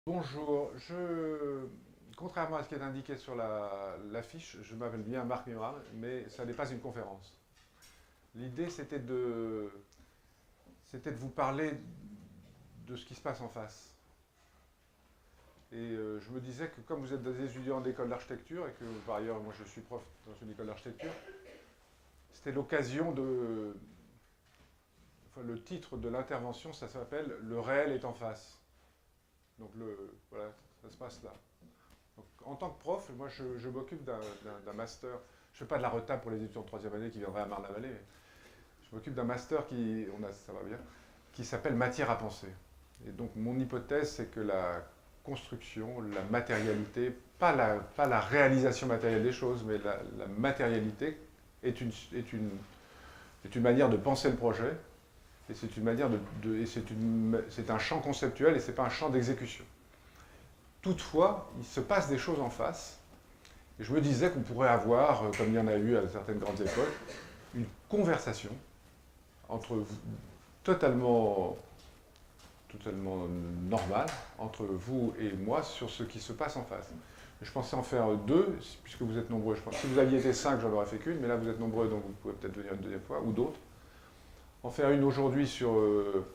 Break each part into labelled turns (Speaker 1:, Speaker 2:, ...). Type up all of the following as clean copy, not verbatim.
Speaker 1: Bonjour, contrairement à ce qui est indiqué sur l'affiche, je m'appelle bien Marc Mimram, mais ça n'est pas une conférence. L'idée, c'était de vous parler de ce qui se passe en face. Et je me disais que comme vous êtes des étudiants d'école d'architecture, et que par ailleurs, moi je suis prof dans une école d'architecture, c'était l'occasion de... Enfin, le titre de l'intervention, ça s'appelle «Le réel est en face». Donc voilà, ça se passe là. Donc, en tant que prof, moi je m'occupe d'un master. Je ne fais pas de la retable pour les étudiants de troisième année qui viendraient à Marne-la-Vallée. Je m'occupe d'un master ça va bien, qui s'appelle Matière à penser. Et donc mon hypothèse, c'est que la construction, la matérialité, pas la réalisation matérielle des choses, mais la matérialité est une manière de penser le projet, et c'est une manière c'est un champ conceptuel et c'est pas un champ d'exécution. Toutefois, il se passe des choses en face. Et je me disais qu'on pourrait avoir, comme il y en a eu à certaines grandes écoles, une conversation entre vous, totalement, totalement normale entre vous et moi sur ce qui se passe en face. Je pensais en faire deux, puisque vous êtes nombreux. Je pense. Si vous aviez été cinq, j'en aurais fait qu'une, mais là vous êtes nombreux, donc vous pouvez peut-être venir une deuxième fois, ou d'autres. En faire une aujourd'hui sur le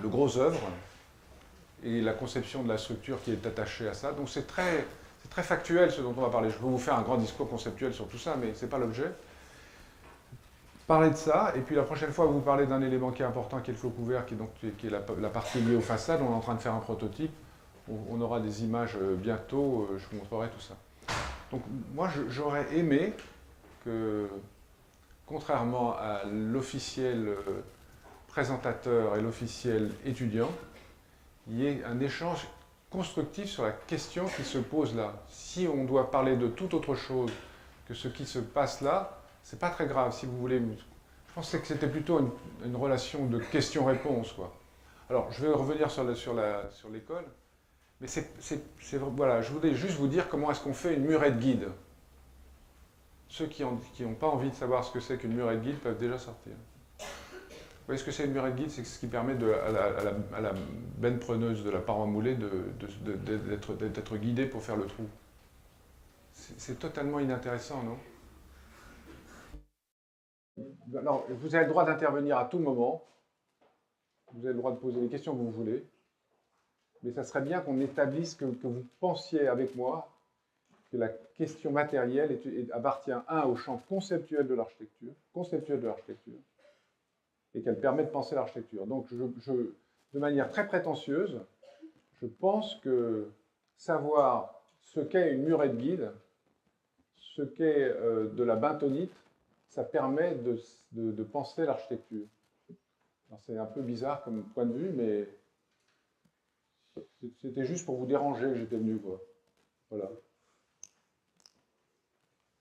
Speaker 1: gros œuvre, et la conception de la structure qui est attachée à ça. Donc c'est très factuel ce dont on va parler. Je peux vous faire un grand discours conceptuel sur tout ça, mais ce n'est pas l'objet. Parler de ça, et puis la prochaine fois, vous parlez d'un élément qui est important, qui est le flot couvert, qui est la partie liée aux façades. On est en train de faire un prototype. On aura des images bientôt, je vous montrerai tout ça. Donc moi, j'aurais aimé que, contrairement à l'officiel présentateur et l'officiel étudiant, il y ait un échange constructif sur la question qui se pose là. Si on doit parler de toute autre chose que ce qui se passe là, c'est pas très grave. Si vous voulez, je pensais que c'était plutôt une relation de question-réponse, quoi. Alors, je vais revenir sur l'école, mais voilà, je voulais juste vous dire comment est-ce qu'on fait une murette guide. Ceux qui n'ont pas envie de savoir ce que c'est qu'une murette guide peuvent déjà sortir. Vous voyez ce que c'est une murette guide? C'est ce qui permet à la benne preneuse de la paroi moulée d'être guidée pour faire le trou. C'est totalement inintéressant, non? Alors, vous avez le droit d'intervenir à tout moment. Vous avez le droit de poser les questions que vous voulez. Mais ça serait bien qu'on établisse que vous pensiez avec moi que la question matérielle appartient, au champ conceptuel de l'architecture, et qu'elle permet de penser l'architecture. Donc, de manière très prétentieuse, je pense que savoir ce qu'est une murette guide, ce qu'est de la bentonite, ça permet de penser l'architecture. C'est un peu bizarre comme point de vue, mais c'était juste pour vous déranger que j'étais venu, quoi. Voilà.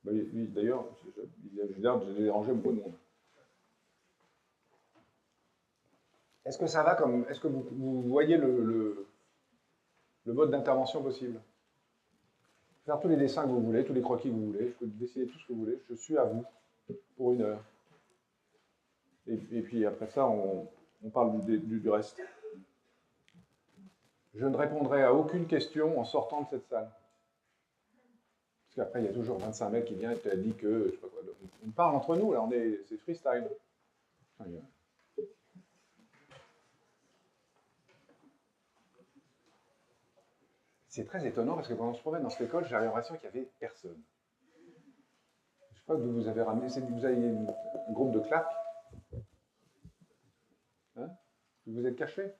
Speaker 1: Oui, d'ailleurs, j'ai dérangé beaucoup de monde. Est-ce que ça va comme. Est-ce que vous voyez le mode d'intervention possible? Faire tous les dessins que vous voulez, tous les croquis que vous voulez, je peux dessiner tout ce que vous voulez, je suis à vous pour une heure. Et puis après ça, on parle du reste. Je ne répondrai à aucune question en sortant de cette salle. Parce qu'après, il y a toujours 25 mecs qui viennent et te disent que, je sais pas quoi, on parle entre nous, là, c'est freestyle. C'est très étonnant parce que quand on se promène dans cette école, j'ai l'impression qu'il n'y avait personne. Je ne sais pas que vous avez ramené, vous avez un groupe de clap. Hein? Vous êtes caché.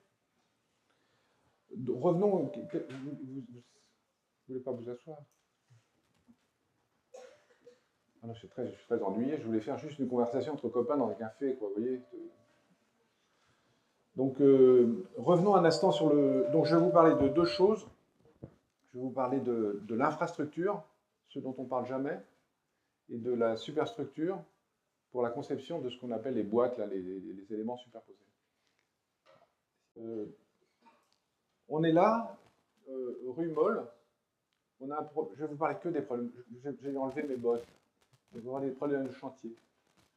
Speaker 1: Revenons, vous ne voulez pas vous asseoir? Ah non, je suis très ennuyé, je voulais faire juste une conversation entre copains dans un café, quoi, vous voyez. Donc, revenons un instant sur le... Donc, je vais vous parler de deux choses. Je vais vous parler de l'infrastructure, ce dont on ne parle jamais, et de la superstructure pour la conception de ce qu'on appelle les boîtes, là, les éléments superposés. On est là, rue Molle. Je vais vous parler que des problèmes. J'ai enlevé mes bottes. Je vais vous parler des problèmes de chantier.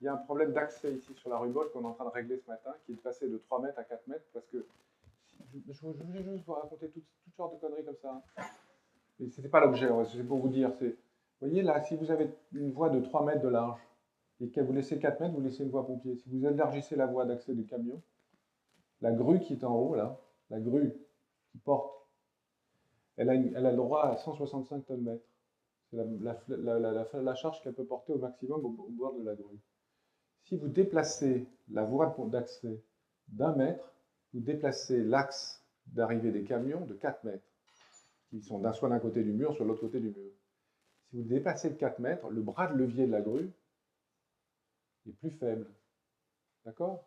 Speaker 1: Il y a un problème d'accès ici sur la rue Molle qu'on est en train de régler ce matin, qui est de passer de 3 mètres à 4 mètres, parce que Je voulais juste vous raconter toutes sortes de conneries comme ça, hein. Mais ce n'était pas l'objet, ouais, c'est pour vous dire. Vous voyez là, si vous avez une voie de 3 mètres de large et que vous laissez 4 mètres, vous laissez une voie pompier. Si vous élargissez la voie d'accès du camion, la grue qui est en haut, là, la grue qui porte, elle a le droit à 165 tonnes-mètres. C'est la charge qu'elle peut porter au maximum au bord de la grue. Si vous déplacez la voie d'accès d'1 mètre, vous déplacez l'axe d'arrivée des camions de 4 mètres, qui sont soit d'un côté du mur, soit de l'autre côté du mur. Si vous dépassez de 4 mètres, le bras de levier de la grue est plus faible. D'accord?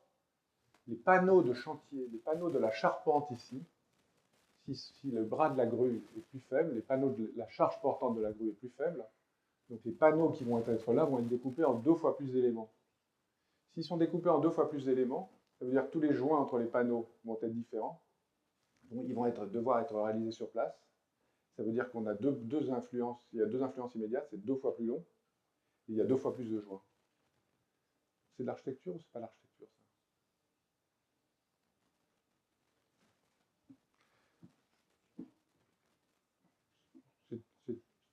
Speaker 1: Les panneaux de chantier, les panneaux de la charpente ici, si le bras de la grue est plus faible, les panneaux de la charge portante de la grue est plus faible, donc les panneaux qui vont être là vont être découpés en 2 fois plus d'éléments. S'ils sont découpés en 2 fois plus d'éléments, ça veut dire que tous les joints entre les panneaux vont être différents. Ils vont devoir être réalisés sur place. Ça veut dire qu'on a deux influences. Il y a 2 influences immédiates, c'est 2 fois plus long. Et il y a 2 fois plus de joints. C'est de l'architecture ou c'est pas l'architecture, ça?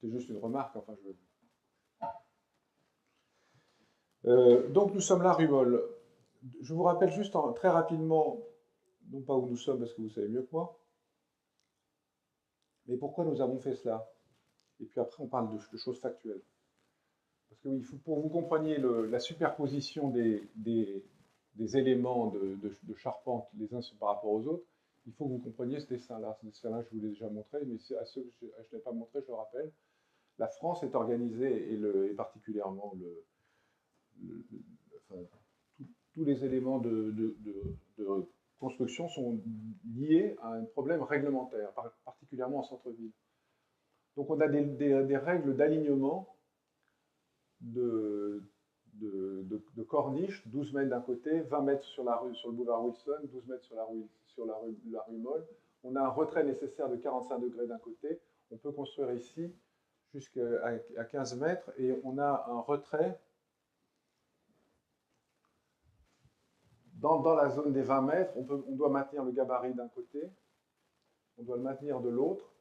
Speaker 1: C'était juste une remarque, enfin donc nous sommes là, Rumol. Je vous rappelle juste très rapidement, non pas où nous sommes parce que vous savez mieux que moi, mais pourquoi nous avons fait cela. Et puis après, on parle de choses factuelles. Parce que oui, pour que vous compreniez la superposition des éléments de charpente les uns par rapport aux autres, il faut que vous compreniez ce dessin-là. Ce dessin-là, je vous l'ai déjà montré, mais à ceux que je n'ai pas montré, je le rappelle. La France est organisée, et particulièrement enfin, tous les éléments de construction sont liés à un problème réglementaire, particulièrement en centre-ville. Donc on a des règles d'alignement de corniche, 12 mètres d'un côté, 20 mètres sur le boulevard Wilson, 12 mètres sur la rue Molle. On a un retrait nécessaire de 45 degrés d'un côté. On peut construire ici jusqu'à 15 mètres et on a un retrait dans la zone des 20 mètres. On doit maintenir le gabarit d'un côté, on doit le maintenir de l'autre.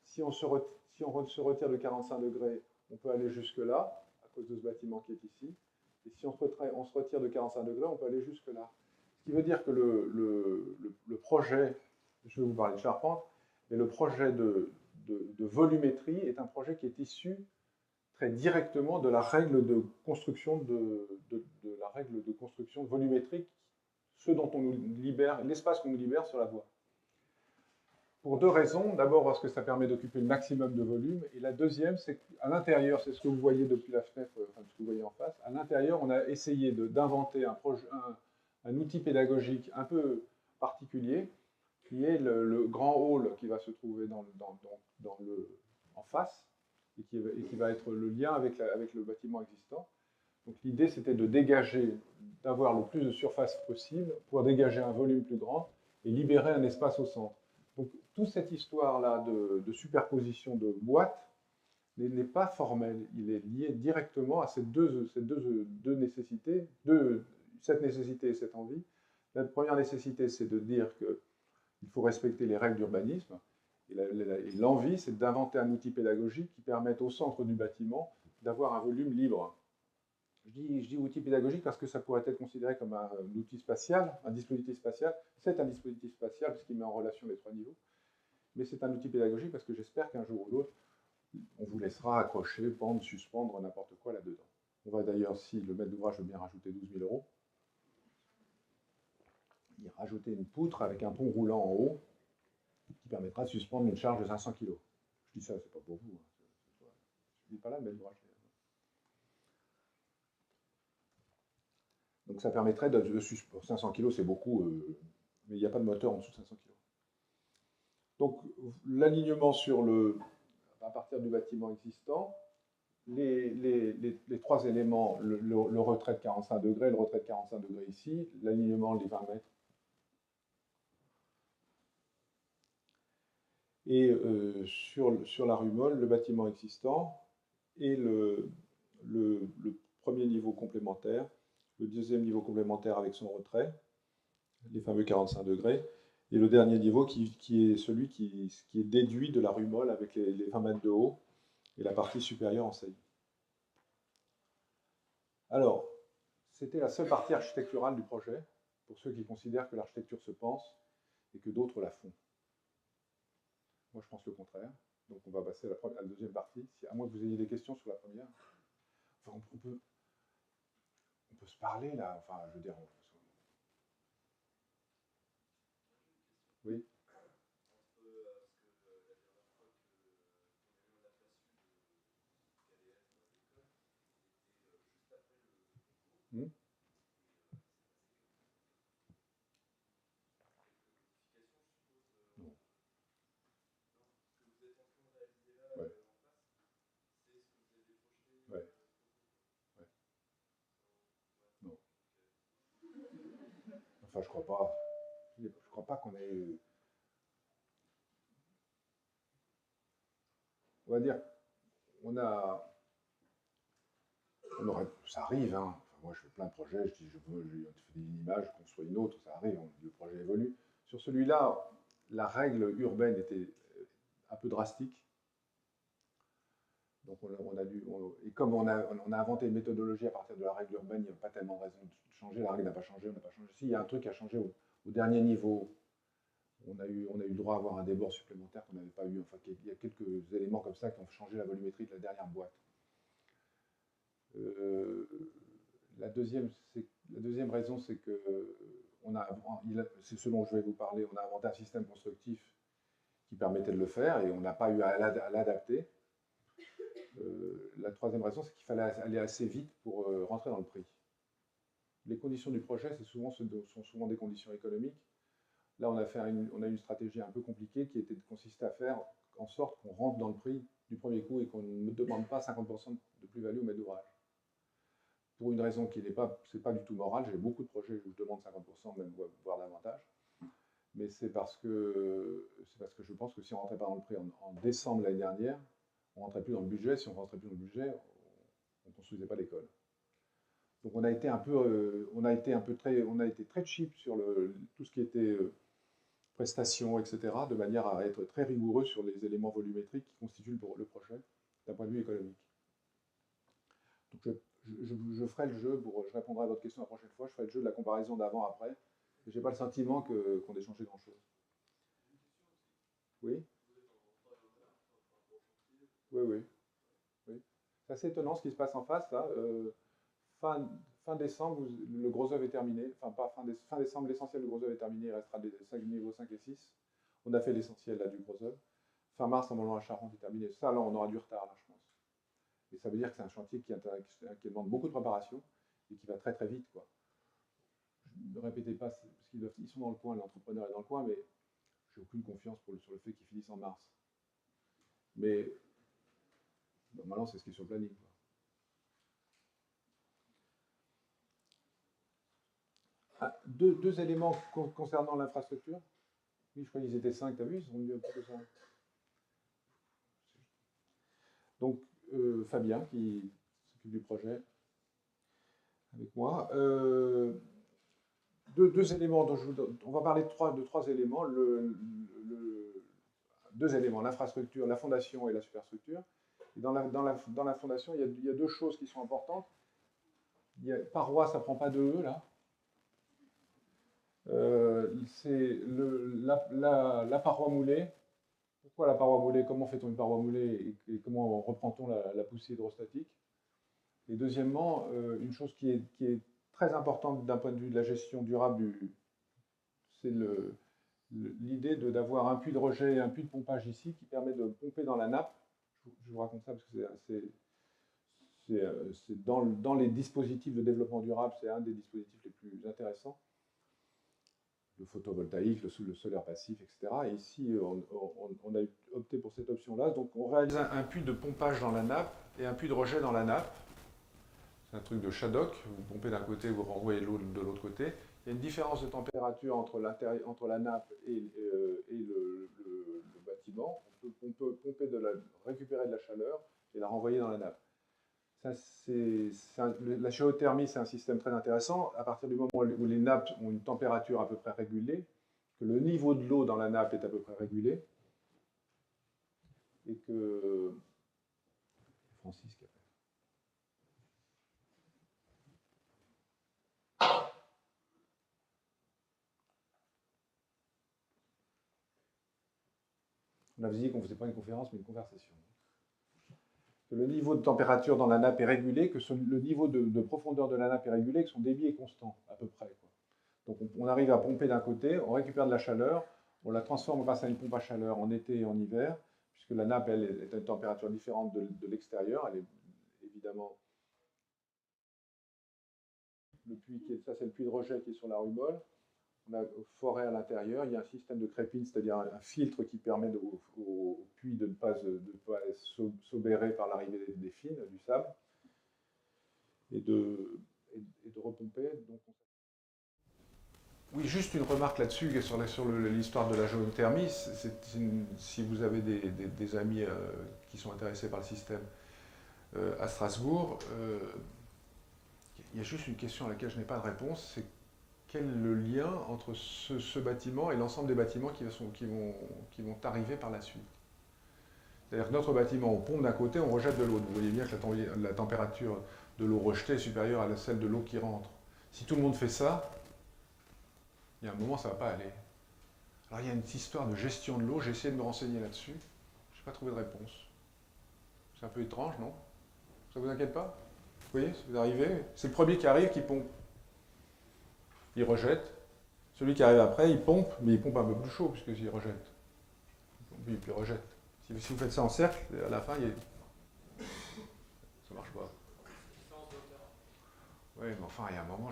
Speaker 1: Si on se retire de 45 degrés, on peut aller jusque là, à cause de ce bâtiment qui est ici. Et si on se retire de 45 degrés, on peut aller jusque là. Ce qui veut dire que le projet, je vais vous parler de charpente, mais le projet de volumétrie est un projet qui est issu très directement de la règle de construction la règle de construction volumétrique, ce dont on nous libère, l'espace qu'on nous libère sur la voie. Pour 2 raisons. D'abord parce que ça permet d'occuper le maximum de volume. Et la deuxième, c'est qu'à l'intérieur, c'est ce que vous voyez depuis la fenêtre, enfin ce que vous voyez en face, à l'intérieur, on a essayé d'inventer un outil pédagogique un peu particulier, qui est le grand hall qui va se trouver en face, et qui va être le lien avec le bâtiment existant. Donc l'idée, c'était de dégager, d'avoir le plus de surface possible pour dégager un volume plus grand et libérer un espace au centre. Donc, toute cette histoire-là de superposition de boîtes n'est pas formelle. Il est lié directement à ces deux nécessités, cette nécessité et cette envie. La première nécessité, c'est de dire qu'il faut respecter les règles d'urbanisme. Et l'envie, c'est d'inventer un outil pédagogique qui permette au centre du bâtiment d'avoir un volume libre. Je dis outil pédagogique parce que ça pourrait être considéré comme un outil spatial, un dispositif spatial. C'est un dispositif spatial puisqu'il met en relation les 3 niveaux. Mais c'est un outil pédagogique parce que j'espère qu'un jour ou l'autre, on vous laissera accrocher, pendre, suspendre n'importe quoi là-dedans. On va d'ailleurs, si le maître d'ouvrage veut bien rajouter 12 000 €, y rajouter une poutre avec un pont roulant en haut qui permettra de suspendre une charge de 500 kg. Je dis ça, c'est pas pour vous. Hein. Je ne dis pas là, le maître d'ouvrage. Donc ça permettrait de suspendre. 500 kg, c'est beaucoup, mais il n'y a pas de moteur en dessous de 500 kg. Donc l'alignement à partir du bâtiment existant, les 3 éléments, le retrait de 45 degrés, le retrait de 45 degrés ici, l'alignement des 20 mètres. Et sur la rue Molle, le bâtiment existant et le premier niveau complémentaire, le deuxième niveau complémentaire avec son retrait, les fameux 45 degrés,
Speaker 2: Et le dernier niveau qui est celui qui est déduit de la rue Molle avec les 20 mètres de haut et la partie supérieure en saillie. Alors, c'était la seule partie architecturale du projet, pour ceux qui considèrent que l'architecture se pense et que d'autres la font. Moi, je pense le contraire. Donc, on va passer à la deuxième partie, à moins que vous ayez des questions sur la première. Enfin, on peut se parler, là. Enfin, je veux dire... Oui. Hmm. Non. Ouais. Ouais. Ouais. Non. Enfin, je crois pas. Je crois pas qu'on ait... On va dire, on a... ça arrive, hein. Enfin, moi, je fais plein de projets, je dis, on fait une image, je construis une autre, ça arrive, le projet évolue. Sur celui-là, la règle urbaine était un peu drastique. Donc et comme on a inventé une méthodologie à partir de la règle urbaine, il n'y a pas tellement de raison de changer. La règle n'a pas changé, on n'a pas changé. Si, il y a un truc qui a changé au dernier niveau. On a eu le droit à avoir un débord supplémentaire qu'on n'avait pas eu. Enfin, il y a quelques éléments comme ça qui ont changé la volumétrie de la dernière boîte. Euh, la deuxième raison, c'est que c'est ce dont je vais vous parler. On a inventé un système constructif qui permettait de le faire et on n'a pas eu à l'adapter. La troisième raison, c'est qu'il fallait aller assez vite pour rentrer dans le prix. Les conditions du projet, sont souvent des conditions économiques. Là, on a une stratégie un peu compliquée qui consistait à faire en sorte qu'on rentre dans le prix du premier coup et qu'on ne demande pas 50% de plus-value au maître d'ouvrage. Pour une raison qui n'est pas, c'est pas du tout morale. J'ai beaucoup de projets où je demande 50%, même voire davantage. Mais c'est parce que je pense que si on ne rentrait pas dans le prix en décembre l'année dernière, on ne rentrait plus dans le budget. Si on ne rentrait plus dans le budget, on ne construisait pas l'école. Donc on a été très cheap sur tout ce qui était prestations, etc., de manière à être très rigoureux sur les éléments volumétriques qui constituent le projet d'un point de vue économique. Donc je ferai le jeu, je répondrai à votre question la prochaine fois, je ferai le jeu de la comparaison d'avant-après. Je n'ai pas le sentiment qu'on ait changé grand-chose. Oui. Oui, oui, oui. C'est assez étonnant ce qui se passe en face, là. Fin, fin décembre, le gros œuvre est terminé. Enfin, pas fin décembre, l'essentiel du gros œuvre est terminé. Il restera des niveaux 5 et 6. On a fait l'essentiel là du gros œuvre. Fin mars, normalement, la Charente est terminée. Ça, là, on aura du retard, là, je pense. Et ça veut dire que c'est un chantier qui demande beaucoup de préparation et qui va très très vite, quoi. Ne répétez pas, parce qu'ils sont dans le coin, l'entrepreneur est dans le coin, mais j'ai aucune confiance sur le fait qu'ils finissent en mars. Mais normalement, c'est ce qui est sur le planning, quoi. Ah, deux éléments concernant l'infrastructure. Oui, je crois qu'ils étaient 5, t'as vu, ils sont venus un peu plus ça. Donc, Fabien, qui s'occupe du projet avec moi. Deux éléments on va parler de trois éléments. Deux éléments, l'infrastructure, la fondation et la superstructure. Et dans la fondation, il y a deux choses qui sont importantes. Paroi, ça ne prend pas de E, là. C'est la paroi moulée. Pourquoi la paroi moulée? Comment fait-on une paroi moulée et comment reprend-on la poussée hydrostatique? Et deuxièmement, une chose qui est très importante d'un point de vue de la gestion durable, c'est l'idée d'avoir un puits de rejet et un puits de pompage ici qui permet de pomper dans la nappe. Je vous raconte ça parce que c'est dans les dispositifs de développement durable, c'est un des dispositifs les plus intéressants. Le photovoltaïque, le solaire passif, etc. Et ici, on a opté pour cette option-là. Donc on réalise un puits de pompage dans la nappe et un puits de rejet dans la nappe. C'est un truc de Shadok, vous pompez d'un côté, vous renvoyez l'eau de l'autre côté. Il y a une différence de température entre la nappe et le bâtiment. On peut récupérer de la chaleur et la renvoyer dans la nappe. Ça, la géothermie, c'est un système très intéressant. À partir du moment où les nappes ont une température à peu près régulée, que le niveau de l'eau dans la nappe est à peu près régulé, et que... Francis qui appelle. On avait dit qu'on ne faisait pas une conférence, mais une conversation. Que le niveau de température dans la nappe est régulé, que le niveau de profondeur de la nappe est régulé, que son débit est constant, à peu près, quoi. Donc on arrive à pomper d'un côté, on récupère de la chaleur, on la transforme grâce à une pompe à chaleur en été et en hiver, puisque la nappe, elle, est à une température différente de l'extérieur. Elle est évidemment... Le puits ça, c'est le puits de rejet qui est sur la rubole. On a une forêt à l'intérieur. Il y a un système de crépine, c'est-à-dire un filtre qui permet au puits de ne pas s'obérer par l'arrivée des fines, du sable, et de repomper. Donc, oui, juste une remarque là-dessus, sur l'histoire de la géothermie. Si vous avez des amis qui sont intéressés par le système à Strasbourg, il y a juste une question à laquelle je n'ai pas de réponse, c'est quel est le lien entre ce bâtiment et l'ensemble des bâtiments qui vont arriver par la suite. C'est-à-dire que notre bâtiment, on pompe d'un côté, on rejette de l'autre. Vous voyez bien que la température de l'eau rejetée est supérieure à celle de l'eau qui rentre. Si tout le monde fait ça, il y a un moment, ça ne va pas aller. Alors il y a une histoire de gestion de l'eau, j'ai essayé de me renseigner là-dessus. Je n'ai pas trouvé de réponse. C'est un peu étrange, non? Ça ne vous inquiète pas? Vous voyez, vous arrivez, c'est le premier qui arrive qui pompe. Il rejette. Celui qui arrive après, il pompe, mais il pompe un peu plus chaud, puisqu'il rejette. Puis il rejette. Si vous faites ça en cercle, à la fin, ça ne marche pas. Oui, mais enfin, il y a un moment,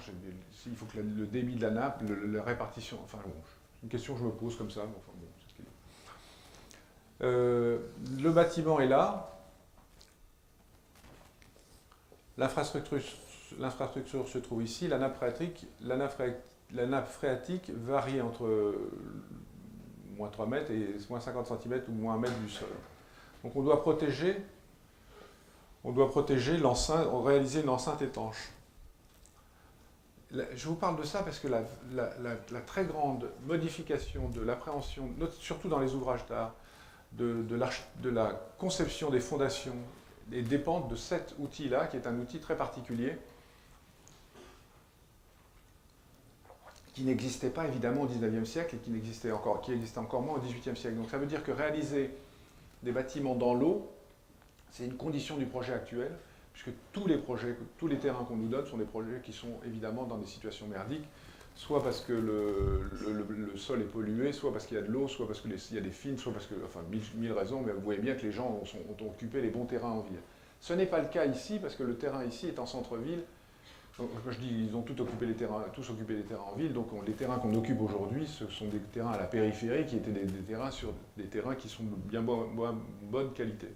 Speaker 2: il faut que le débit de la nappe, la répartition, enfin bon, c'est une question que je me pose comme ça, mais enfin bon, c'est ce qu'il est. Le bâtiment est là. L'infrastructure se trouve ici. La nappe phréatique varie entre moins 3 mètres et moins 50 cm ou moins 1 mètre du sol. Donc on doit protéger l'enceinte, réaliser une enceinte étanche. Je vous parle de ça parce que la très grande modification de l'appréhension, surtout dans les ouvrages d'art, de la conception des fondations et dépendent de cet outil-là, qui est un outil très particulier, qui n'existait pas évidemment au XIXe siècle et qui existait encore moins au XVIIIe siècle. Donc ça veut dire que réaliser des bâtiments dans l'eau, c'est une condition du projet actuel, puisque tous les terrains qu'on nous donne sont des projets qui sont évidemment dans des situations merdiques, soit parce que le sol est pollué, soit parce qu'il y a de l'eau, soit parce qu'il y a des fines, soit parce que, enfin, mille raisons, mais vous voyez bien que les gens ont occupé les bons terrains en ville. Ce n'est pas le cas ici, parce que le terrain ici est en centre-ville. Quand je dis ils ont tous occupé les terrains en ville, donc les terrains qu'on occupe aujourd'hui, ce sont des terrains à la périphérie qui étaient des terrains qui sont de bien bonne qualité.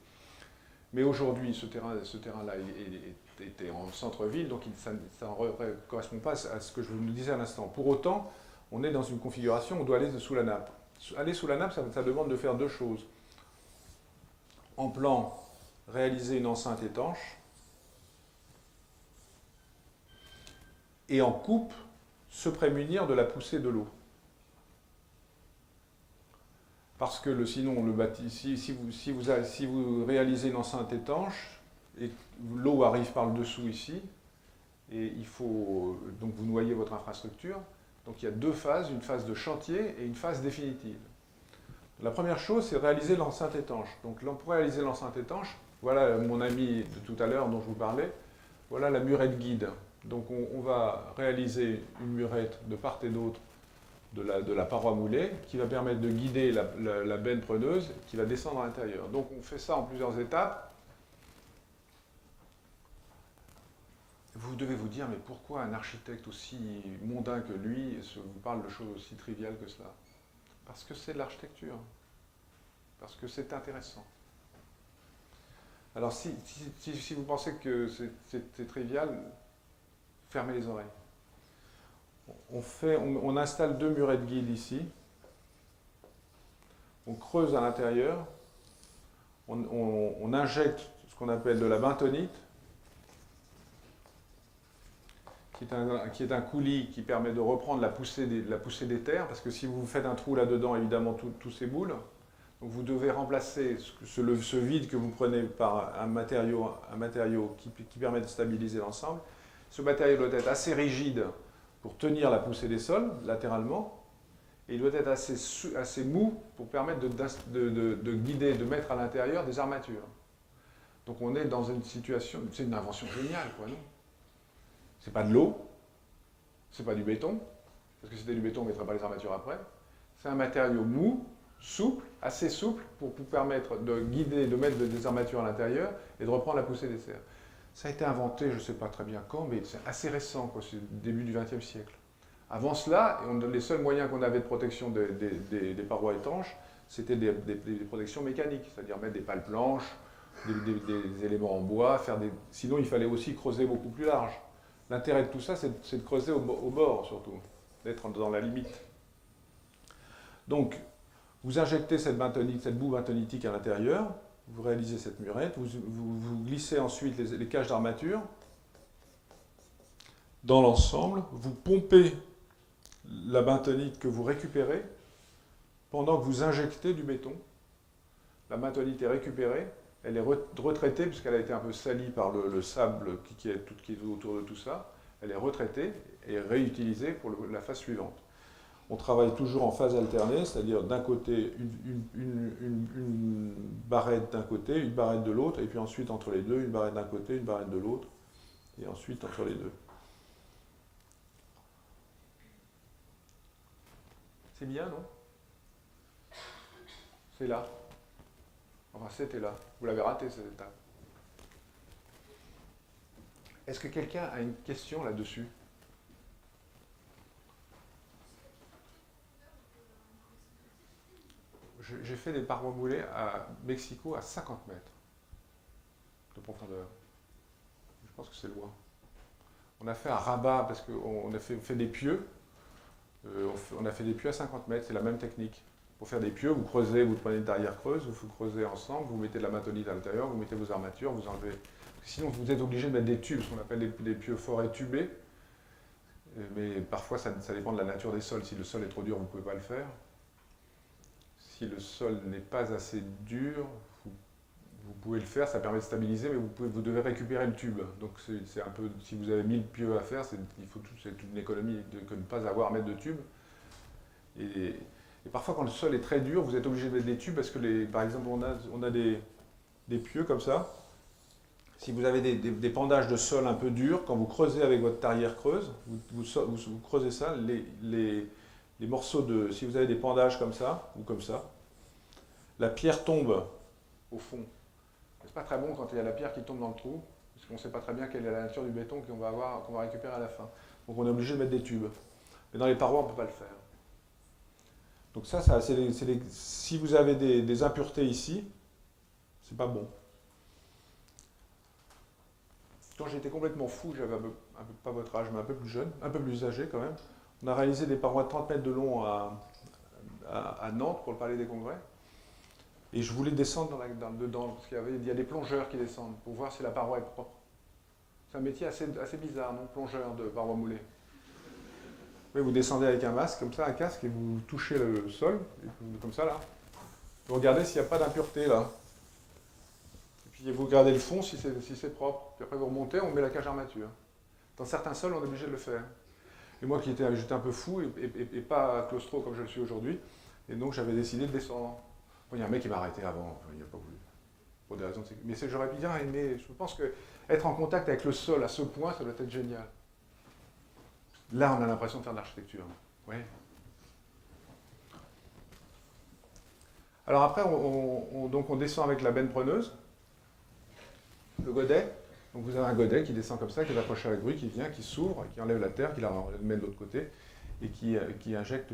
Speaker 2: Mais aujourd'hui, ce terrain-là était en centre-ville, donc ça ne correspond pas à ce que je vous disais à l'instant. Pour autant, on est dans une configuration où on doit aller sous la nappe. Aller sous la nappe, ça demande de faire deux choses. En plan, réaliser une enceinte étanche, et en coupe, se prémunir de la poussée de l'eau. Parce que sinon, si vous réalisez une enceinte étanche, et l'eau arrive par le dessous ici, et il faut donc vous noyez votre infrastructure. Donc il y a deux phases, une phase de chantier et une phase définitive. La première chose, c'est réaliser l'enceinte étanche. Donc pour réaliser l'enceinte étanche, voilà mon ami de tout à l'heure dont je vous parlais, voilà la murette guide. Donc on va réaliser une murette de part et d'autre de la paroi moulée qui va permettre de guider la benne preneuse qui va descendre à l'intérieur. Donc on fait ça en plusieurs étapes. Vous devez vous dire, mais pourquoi un architecte aussi mondain que lui vous parle de choses aussi triviales que cela? Parce que c'est de l'architecture. Parce que c'est intéressant. Alors si vous pensez que c'est trivial, fermez les oreilles. On installe deux murettes guides ici. On creuse à l'intérieur. On injecte ce qu'on appelle de la bentonite,
Speaker 1: qui est un coulis qui permet de reprendre la poussée des terres, parce que si vous faites un trou là-dedans, évidemment, tout s'éboule. Donc vous devez remplacer ce vide que vous prenez par un matériau qui permet de stabiliser l'ensemble. Ce matériau doit être assez rigide pour tenir la poussée des sols, latéralement, et il doit être assez mou pour permettre de guider, de mettre à l'intérieur des armatures. Donc on est dans une situation, c'est une invention géniale, quoi, non? C'est pas de l'eau, c'est pas du béton, parce que si c'était du béton, on ne mettrait pas les armatures après. C'est un matériau mou, souple, assez souple, pour vous permettre de guider, de mettre des armatures à l'intérieur et de reprendre la poussée des serres. Ça a été inventé, je ne sais pas très bien quand, mais c'est assez récent, quoi, c'est le début du XXe siècle. Avant cela, les seuls moyens qu'on avait de protection des parois étanches, c'était des protections mécaniques, c'est-à-dire mettre des pales planches, des éléments en bois, sinon il fallait aussi creuser beaucoup plus large. L'intérêt de tout ça, c'est de creuser au bord, surtout, d'être dans la limite. Donc, vous injectez cette boue bentonitique à l'intérieur, vous réalisez cette murette, vous glissez ensuite les cages d'armature dans l'ensemble, vous pompez la bentonite que vous récupérez pendant que vous injectez du béton. La bentonite est récupérée, elle est retraitée puisqu'elle a été un peu salie par le sable qui est autour de tout ça. Elle est retraitée et réutilisée pour la phase suivante. On travaille toujours en phase alternée, c'est-à-dire d'un côté une barrette d'un côté, une barrette de l'autre, et puis ensuite entre les deux, une barrette d'un côté, une barrette de l'autre, et ensuite entre les deux. C'est bien, non? C'est là. Enfin, c'était là. Vous l'avez raté, cette étape. Est-ce que quelqu'un a une question là-dessus? J'ai fait des parois moulées à Mexico à 50 mètres de profondeur. Je pense que c'est loin. On a fait à Rabat, parce qu'on a fait des pieux. On a fait des pieux à 50 mètres, c'est la même technique. Pour faire des pieux, vous creusez, vous prenez une tarière creuse, vous creusez ensemble, vous mettez de la bentonite à l'intérieur, vous mettez vos armatures, vous enlevez. Sinon, vous êtes obligé de mettre des tubes, ce qu'on appelle des pieux forêts tubés. Mais parfois, ça dépend de la nature des sols. Si le sol est trop dur, vous ne pouvez pas le faire. Si le sol n'est pas assez dur, vous pouvez le faire, ça permet de stabiliser, mais vous devez récupérer le tube. Donc c'est un peu, si vous avez 1000 pieux à faire, c'est toute une économie de ne pas avoir à mettre de tube. Et parfois, quand le sol est très dur, vous êtes obligé de mettre des tubes parce que, par exemple, on a des pieux comme ça. Si vous avez des pendages de sol un peu durs, quand vous creusez avec votre tarière creuse, vous creusez ça, les morceaux de... Si vous avez des pendages comme ça, ou comme ça, la pierre tombe au fond. C'est pas très bon quand il y a la pierre qui tombe dans le trou, parce qu'on ne sait pas très bien quelle est la nature du béton qu'on va récupérer à la fin. Donc on est obligé de mettre des tubes. Mais dans les parois, on ne peut pas le faire. Donc si vous avez des impuretés ici, c'est pas bon. Quand j'étais complètement fou, j'avais pas votre âge, mais un peu plus jeune, un peu plus âgé quand même, on a réalisé des parois de 30 mètres de long à Nantes pour le Palais des Congrès. Et je voulais descendre dedans, parce qu'il y a des plongeurs qui descendent pour voir si la paroi est propre. C'est un métier assez bizarre, non? Plongeur de paroi moulée. Oui, vous descendez avec un masque, comme ça, un casque, et vous touchez le sol, comme ça là. Vous regardez s'il n'y a pas d'impureté là. Et puis vous regardez le fond si c'est propre. Puis après vous remontez, on met la cage armature. Dans certains sols, on est obligé de le faire. Et moi j'étais un peu fou et pas claustro comme je le suis aujourd'hui. Et donc j'avais décidé de descendre. Bon, il y a un mec qui m'a arrêté avant, il n'a pas voulu. Pour des raisons. Mais j'aurais bien aimé. Je pense qu'être en contact avec le sol à ce point, ça doit être génial. Là, on a l'impression de faire de l'architecture. Oui. Alors après, on descend avec la benne preneuse, le godet. Donc vous avez un godet qui descend comme ça, qui est accroché à la grue, qui vient, qui s'ouvre, qui enlève la terre, qui la met de l'autre côté, et qui injecte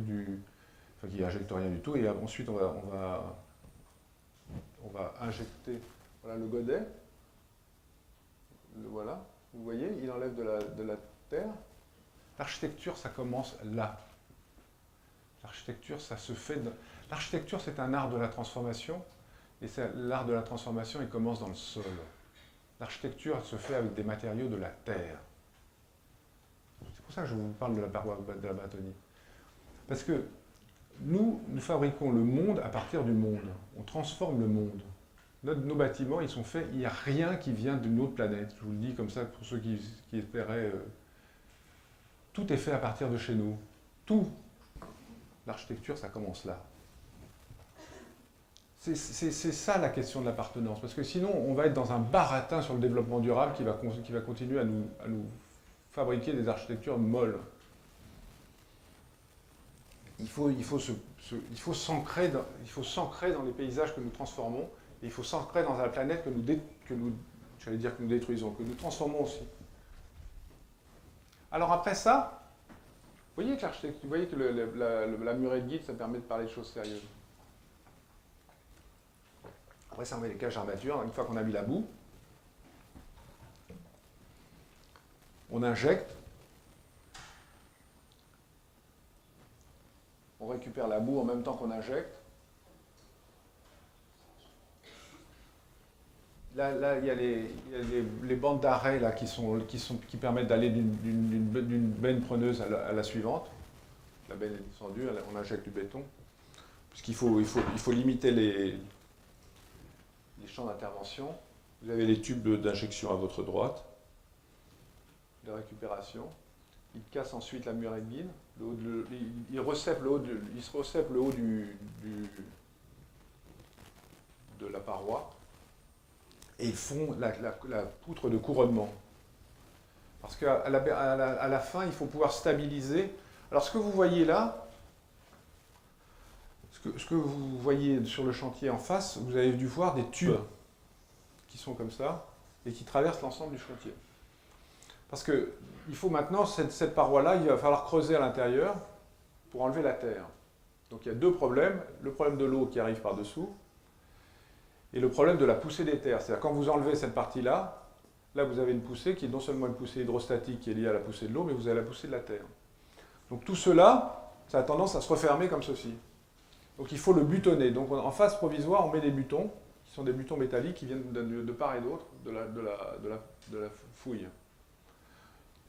Speaker 1: enfin qui injecte rien du tout. Et ensuite, on va injecter voilà, le godet. Voilà, vous voyez, il enlève de la terre. L'architecture, ça commence là. L'architecture, ça se fait... L'architecture, c'est un art de la transformation, et l'art de la transformation, il commence dans le sol. L'architecture, elle se fait avec des matériaux de la terre. pour ça que je vous parle de la paroi de la bâtonnier. Parce que nous fabriquons le monde à partir du monde. On transforme le monde. Nos bâtiments, ils sont faits, il n'y a rien qui vient d'une autre planète. Je vous le dis comme ça pour ceux qui espéraient. Tout est fait à partir de chez nous. Tout. L'architecture, ça commence là. C'est ça la question de l'appartenance. Parce que sinon, on va être dans un baratin sur le développement durable qui va continuer à nous fabriquer des architectures molles. Il faut s'ancrer dans les paysages que nous transformons, et il faut s'ancrer dans la planète que nous détruisons, que nous transformons aussi. Alors après ça, vous voyez que la murée de guide, ça permet de parler de choses sérieuses. Après ça, on met les cages d'armature. Une fois qu'on a mis la boue, on injecte. On récupère la boue en même temps qu'on injecte. Là, il y a les bandes d'arrêt qui permettent d'aller d'une benne preneuse à la suivante. La benne est descendue, on injecte du béton. Puisqu'il faut limiter les champs d'intervention. Vous avez les tubes d'injection à votre droite, de récupération. Il casse ensuite la murée de guide. Il recèpe le haut de la paroi. Et ils font la poutre de couronnement. Parce qu'à la fin, il faut pouvoir stabiliser. Alors ce que vous voyez là, ce que vous voyez sur le chantier en face, vous avez dû voir des tubes qui sont comme ça et qui traversent l'ensemble du chantier. Parce qu'il faut maintenant, cette paroi-là, il va falloir creuser à l'intérieur pour enlever la terre. Donc il y a deux problèmes. Le problème de l'eau qui arrive par-dessous et le problème de la poussée des terres. C'est-à-dire quand vous enlevez cette partie-là, là vous avez une poussée qui est non seulement une poussée hydrostatique qui est liée à la poussée de l'eau, mais vous avez la poussée de la terre. Donc tout cela, ça a tendance à se refermer comme ceci. Donc il faut le butonner. Donc en phase provisoire, on met des butons, qui sont des butons métalliques qui viennent de part et d'autre de la fouille,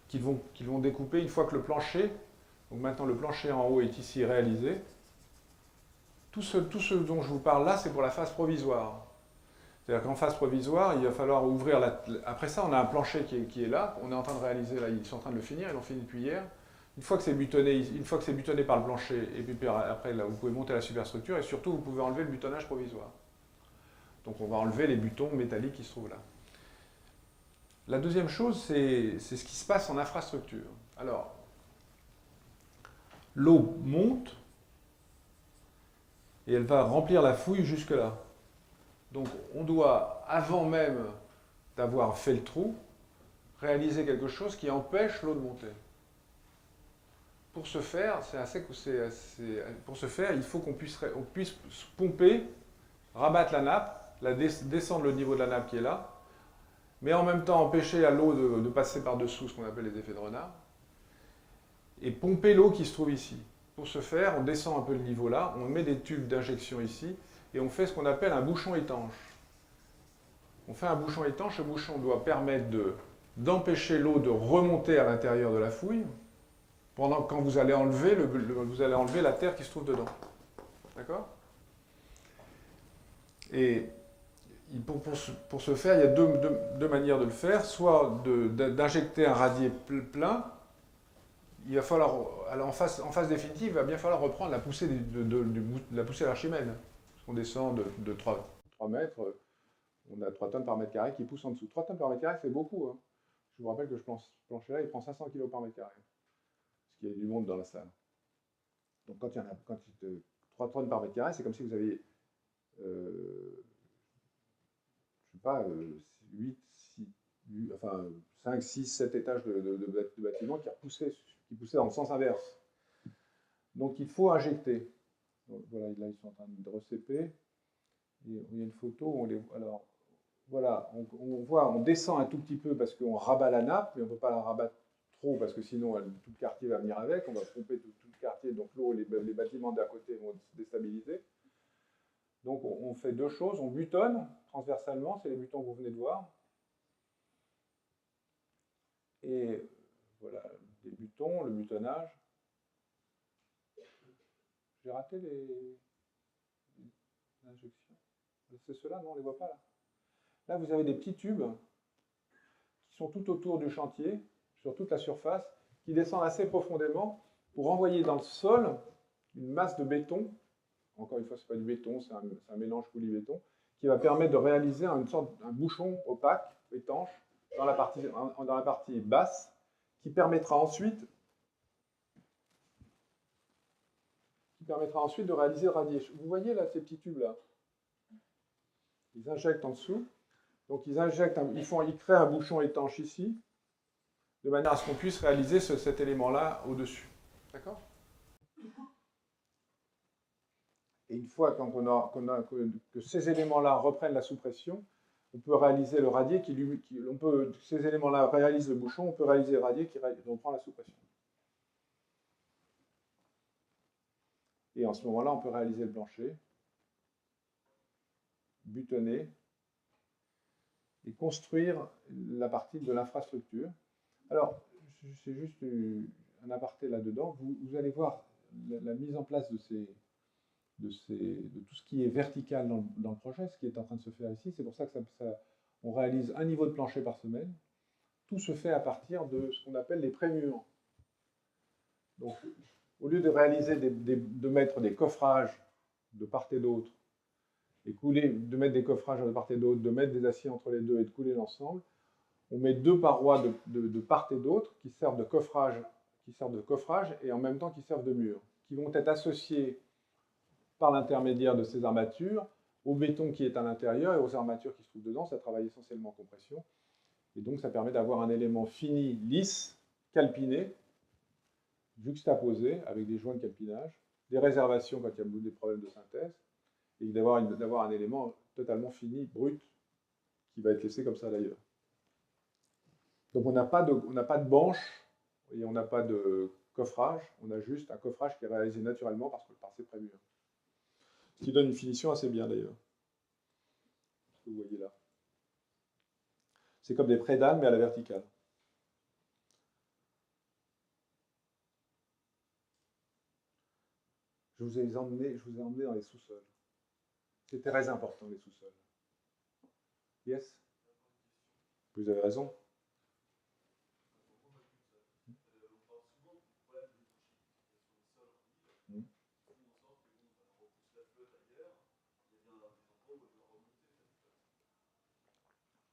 Speaker 1: qu'ils vont découper une fois que le plancher, donc maintenant le plancher en haut est ici réalisé. Tout ce dont je vous parle là, c'est pour la phase provisoire. C'est-à-dire qu'en phase provisoire, il va falloir ouvrir après ça, on a un plancher qui est là, on est en train de réaliser, là, ils sont en train de le finir, ils l'ont fini depuis hier. Une fois que c'est butonné par le plancher, et puis après, là, vous pouvez monter la superstructure, et surtout, vous pouvez enlever le butonnage provisoire. Donc on va enlever les butons métalliques qui se trouvent là. La deuxième chose, c'est ce qui se passe en infrastructure. Alors, l'eau monte, et elle va remplir la fouille jusque là. Donc on doit, avant même d'avoir fait le trou, réaliser quelque chose qui empêche l'eau de monter. Pour ce faire, il faut qu'on puisse pomper, rabattre la nappe, descendre le niveau de la nappe qui est là, mais en même temps empêcher à l'eau de passer par-dessous ce qu'on appelle les effets de renard, et pomper l'eau qui se trouve ici. Pour ce faire, on descend un peu le niveau là, on met des tubes d'injection ici, et on fait ce qu'on appelle un bouchon étanche. On fait un bouchon étanche, ce bouchon doit permettre d'empêcher l'eau de remonter à l'intérieur de la fouille, pendant quand vous allez enlever la terre qui se trouve dedans. D'accord? Et pour ce faire, il y a deux manières de le faire. Soit d'injecter un radier plein. Il va falloir, alors en phase définitive, il va bien falloir reprendre la poussée la poussée d'Archimède. Parce qu'on descend de 3 mètres, on a 3 tonnes par mètre carré qui poussent en dessous. 3 tonnes par mètre carré, c'est beaucoup. Hein. Je vous rappelle que ce plancher-là, il prend 500 kg par mètre carré. Parce qu'il y a du monde dans la salle. Donc quand il y a 3 tonnes par mètre carré, c'est comme si vous aviez, je sais pas, 5, 6, 7 étages de bâtiments qui poussaient dans le sens inverse. Donc il faut injecter. Donc, voilà, là ils sont en train de recéper. Et il y a une photo où alors voilà, on voit, on descend un tout petit peu parce qu'on rabat la nappe, mais on ne peut pas la rabattre trop parce que sinon tout le quartier va venir avec. On va pomper tout le quartier, donc l'eau, les bâtiments d'à côté vont se déstabiliser. Donc on fait deux choses, on butonne transversalement, c'est les butons que vous venez de voir. Et voilà, des butons
Speaker 2: buton, le butonnage. J'ai raté les injections. C'est ceux-là, non, on ne les voit pas là. Là, vous avez des petits tubes qui sont tout autour du chantier, sur toute la surface, qui descendent assez profondément pour envoyer dans le sol une masse de béton. Encore une fois, ce n'est pas du béton, c'est un mélange coulis-béton, qui va permettre de réaliser une sorte un bouchon opaque, étanche, dans la partie basse, qui permettra ensuite de réaliser le radier. Vous voyez là ces petits tubes là? Ils injectent en dessous. Donc ils créent un bouchon étanche ici, de manière à ce qu'on puisse réaliser cet élément-là au-dessus. D'accord? Et une fois que ces éléments-là reprennent la sous-pression, on peut réaliser le radier ces éléments-là réalisent le bouchon, on peut réaliser le radier qui reprend la sous-pression. Et en ce moment-là, on peut réaliser le plancher, butonner, et construire la partie de l'infrastructure. Alors, c'est juste un aparté là-dedans. Vous allez voir la mise en place de tout ce qui est vertical dans le projet, ce qui est en train de se faire ici. C'est pour ça que on réalise un niveau de plancher par semaine. Tout se fait à partir de ce qu'on appelle les prémurs. Donc, au lieu de mettre des coffrages de part et d'autre, de mettre des coffrages de part et d'autre, de mettre des aciers entre les deux et de couler l'ensemble, on met deux parois de part et d'autre qui servent de coffrage et en même temps qui servent de mur, qui vont être associés par l'intermédiaire de ces armatures au béton qui est à l'intérieur et aux armatures qui se trouvent dedans. Ça travaille essentiellement en compression. Et donc ça permet d'avoir un élément fini, lisse, calpiné, juxtaposé avec des joints de calpinage, des réservations quand il y a des problèmes de synthèse, et d'avoir un élément totalement fini, brut, qui va être laissé comme ça d'ailleurs. Donc on n'a pas de banche et on n'a pas de coffrage, on a juste un coffrage qui est réalisé naturellement par ces prémurs. Ce qui donne une finition assez bien d'ailleurs. Ce que vous voyez là. C'est comme des prédales mais à la verticale. Je vous ai emmené dans les sous-sols. C'est très important, les sous-sols. Yes? Vous avez raison.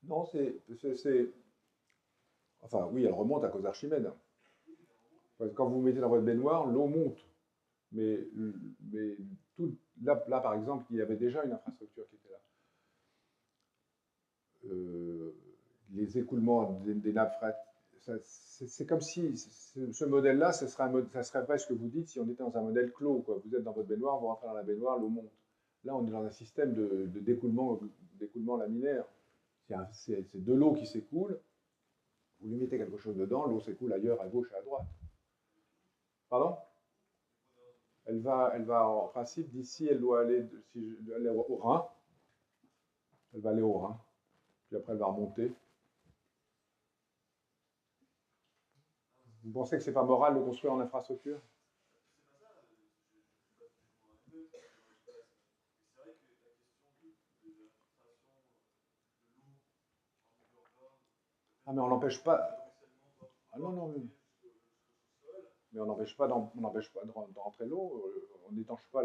Speaker 2: Non, Enfin, oui, elle remonte à cause d'Archimède. Quand vous mettez dans votre baignoire, l'eau monte. Mais là, par exemple, il y avait déjà une infrastructure qui était là. Les écoulements des nappes phréatiques, c'est comme si ce modèle-là, ça serait presque ce que vous dites si on était dans un modèle clos. Quoi. Vous êtes dans votre baignoire, vous rentrez dans la baignoire, l'eau monte. Là, on est dans un système d'écoulement laminaire. C'est de l'eau qui s'écoule. Vous lui mettez quelque chose dedans, l'eau s'écoule ailleurs, à gauche et à droite. Pardon? Elle va en principe, d'ici, elle doit aller au Rhin. Elle va aller au Rhin. Puis après, elle va remonter. Vous pensez que c'est pas moral de construire en infrastructure? Ah, mais on n'empêche pas. Ah non, non, non. Mais on n'empêche pas de rentrer l'eau. On n'étanche pas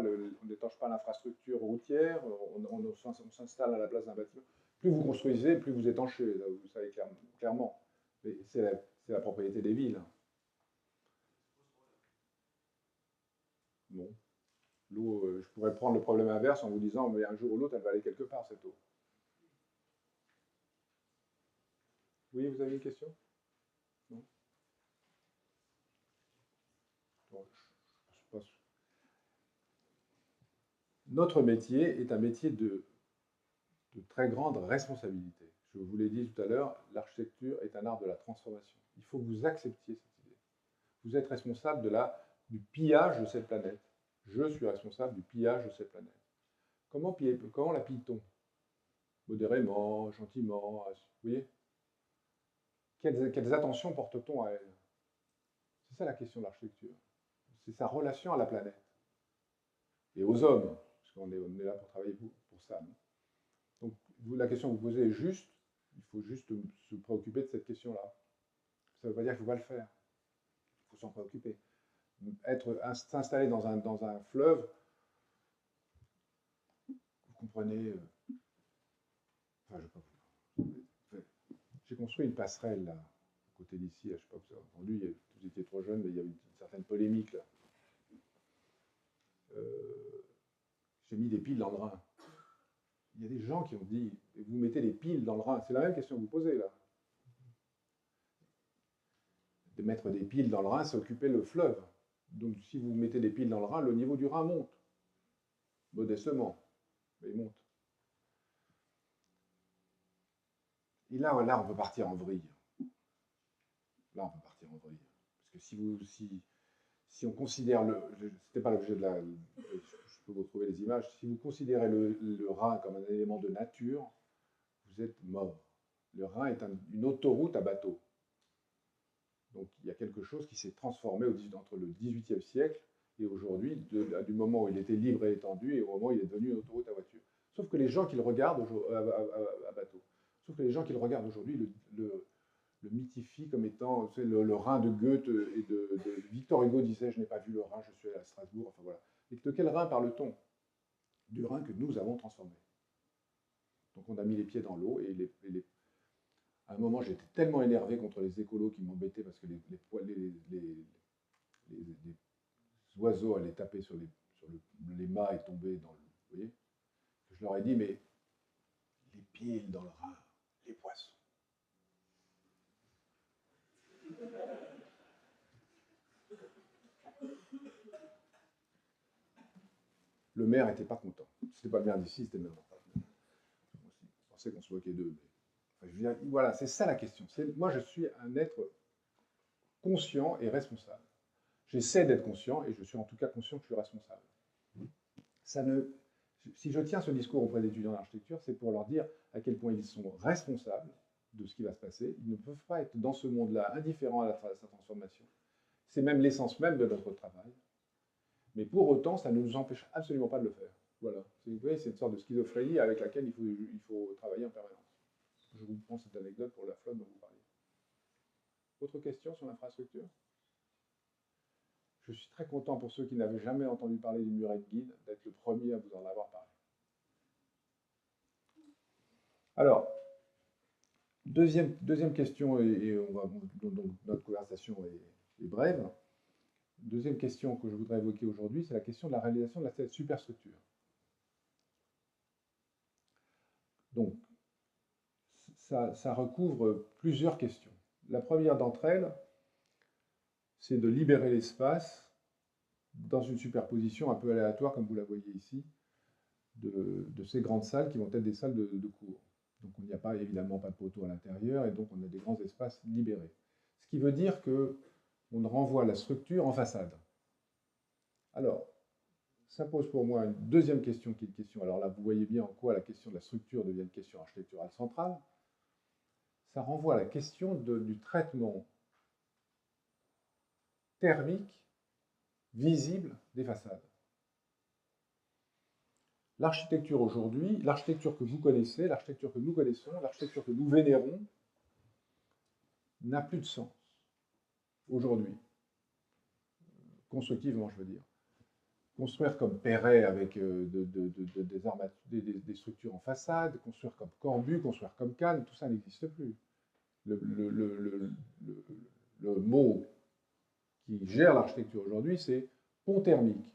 Speaker 2: l'infrastructure routière. On s'installe à la place d'un bâtiment. Plus vous construisez, plus vous étanchez. Là, vous savez clairement. Mais c'est la propriété des villes. Non. L'eau, je pourrais prendre le problème inverse en vous disant, mais un jour ou l'autre, elle va aller quelque part, cette eau. Oui, vous avez une question? Non? Bon, je pense. Notre métier est un métier de très grande responsabilité. Je vous l'ai dit tout à l'heure, l'architecture est un art de la transformation. Il faut que vous acceptiez cette idée. Vous êtes responsable du pillage de cette planète. Je suis responsable du pillage de cette planète. Comment la pille-t-on? Modérément, gentiment, vous voyez? Quelles attentions porte-t-on à elle? C'est ça la question de l'architecture. C'est sa relation à la planète et aux hommes, parce qu'on est là pour travailler pour ça. Donc la question que vous posez est juste, il faut juste se préoccuper de cette question-là. Ça ne veut pas dire qu'il ne faut pas le faire, il faut s'en préoccuper. S'installer dans un fleuve, vous comprenez, enfin, j'ai construit une passerelle là, à côté d'ici, je ne sais pas si vous avez entendu, vous étiez trop jeune, mais il y avait une certaine polémique là. J'ai mis des piles dans le Rhin. Il y a des gens qui ont dit, vous mettez des piles dans le Rhin, c'est la même question que vous posez là. De mettre des piles dans le Rhin, c'est occuper le fleuve. Donc si vous mettez des piles dans le Rhin, le niveau du Rhin monte. Modestement, mais il monte. Et là, on peut partir en vrille. Là, on peut partir en vrille. Parce que si on considère c'était pas l'objet de la... Je peux vous trouver les images. Si vous considérez le Rhin comme un élément de nature, vous êtes mort. Le Rhin est une autoroute à bateau. Donc il y a quelque chose qui s'est transformé entre le XVIIIe siècle et aujourd'hui, du moment où il était libre et étendu et au moment où il est devenu une autoroute à voiture. Sauf que les gens qui le regardent à bateau, sauf que les gens qui le regardent aujourd'hui le mythifient comme étant le Rhin de Goethe et de Victor Hugo disait « Je n'ai pas vu le Rhin, je suis allé à Strasbourg ». Enfin voilà. Et de quel Rhin parle-t-on? Du Rhin que nous avons transformé. Donc on a mis les pieds dans l'eau et à un moment, j'étais tellement énervé contre les écolos qui m'embêtaient parce que les oiseaux allaient taper sur les mâts et tomber dans le... Vous voyez, que je leur ai dit, mais les piles dans le Rhin, les poissons. Le maire n'était pas content. C'était pas le maire d'ici, c'était le maire d'en face. Je pensais qu'on se moquait d'eux. Mais... Enfin, je veux dire, voilà, c'est ça la question. Moi, je suis un être conscient et responsable. J'essaie d'être conscient et je suis en tout cas conscient que je suis responsable. Si je tiens ce discours auprès des étudiants d'architecture, c'est pour leur dire à quel point ils sont responsables de ce qui va se passer. Ils ne peuvent pas être dans ce monde-là indifférents à sa transformation. C'est même l'essence même de notre travail. Mais pour autant, ça ne nous empêche absolument pas de le faire. Voilà. Vous voyez, c'est une sorte de schizophrénie avec laquelle il faut travailler en permanence. Je vous prends cette anecdote pour la flotte dont vous parliez. Autre question sur l'infrastructure? Je suis très content pour ceux qui n'avaient jamais entendu parler du muret de guide, d'être le premier à vous en avoir parlé. Alors, deuxième question, et donc notre conversation est brève. Deuxième question que je voudrais évoquer aujourd'hui, c'est la question de la réalisation de cette superstructure. Donc, ça recouvre plusieurs questions. La première d'entre elles, c'est de libérer l'espace dans une superposition un peu aléatoire, comme vous la voyez ici, de ces grandes salles qui vont être des salles de cours. Donc il n'y a pas, évidemment pas de poteau à l'intérieur, et donc on a des grands espaces libérés. Ce qui veut dire qu'on renvoie la structure en façade. Alors, ça pose pour moi une deuxième question qui est une question. Alors là, vous voyez bien en quoi la question de la structure devient une question architecturale centrale. Ça renvoie à la question du traitement thermique visible des façades. L'architecture aujourd'hui, l'architecture que vous connaissez, l'architecture que nous connaissons, l'architecture que nous vénérons, n'a plus de sens aujourd'hui. Constructivement, je veux dire. Construire comme Perret avec des structures en façade, construire comme Corbu, construire comme Cannes, tout ça n'existe plus. Le mot qui gère l'architecture aujourd'hui, c'est pont thermique.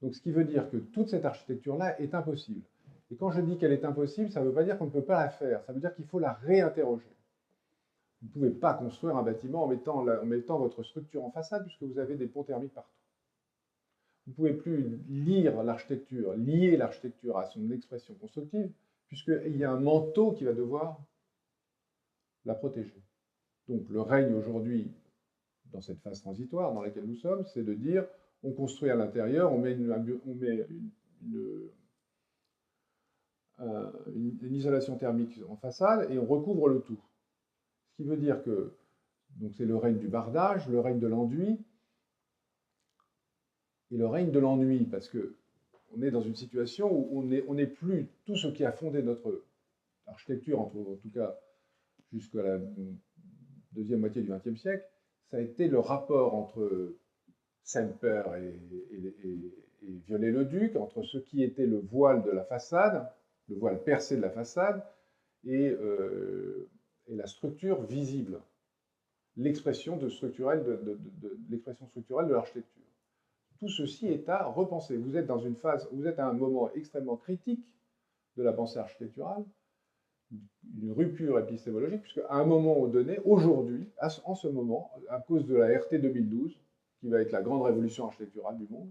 Speaker 2: Donc ce qui veut dire que toute cette architecture-là est impossible. Et quand je dis qu'elle est impossible, ça ne veut pas dire qu'on ne peut pas la faire, ça veut dire qu'il faut la réinterroger. Vous ne pouvez pas construire un bâtiment en mettant votre structure en façade, puisque vous avez des ponts thermiques partout. Vous ne pouvez plus lire l'architecture, lier l'architecture à son expression constructive, puisqu'il y a un manteau qui va devoir la protéger. Donc le règne aujourd'hui, dans cette phase transitoire dans laquelle nous sommes, c'est de dire, on construit à l'intérieur, on met une isolation thermique en façade et on recouvre le tout. Ce qui veut dire que Donc c'est le règne du bardage, le règne de l'enduit, et le règne de l'ennui, parce que on est dans une situation où on n'est plus tout ce qui a fondé notre architecture, en tout cas jusqu'à la deuxième moitié du XXe siècle, ça a été le rapport entre Semper et Viollet-le-Duc, entre ce qui était le voile de la façade, le voile percé de la façade, et la structure visible, l'expression structurelle de l'architecture. Tout ceci est à repenser. Vous êtes dans une phase, vous êtes à un moment extrêmement critique de la pensée architecturale, une rupture épistémologique, puisque à un moment donné, aujourd'hui, en ce moment, à cause de la RT 2012, qui va être la grande révolution architecturale du monde,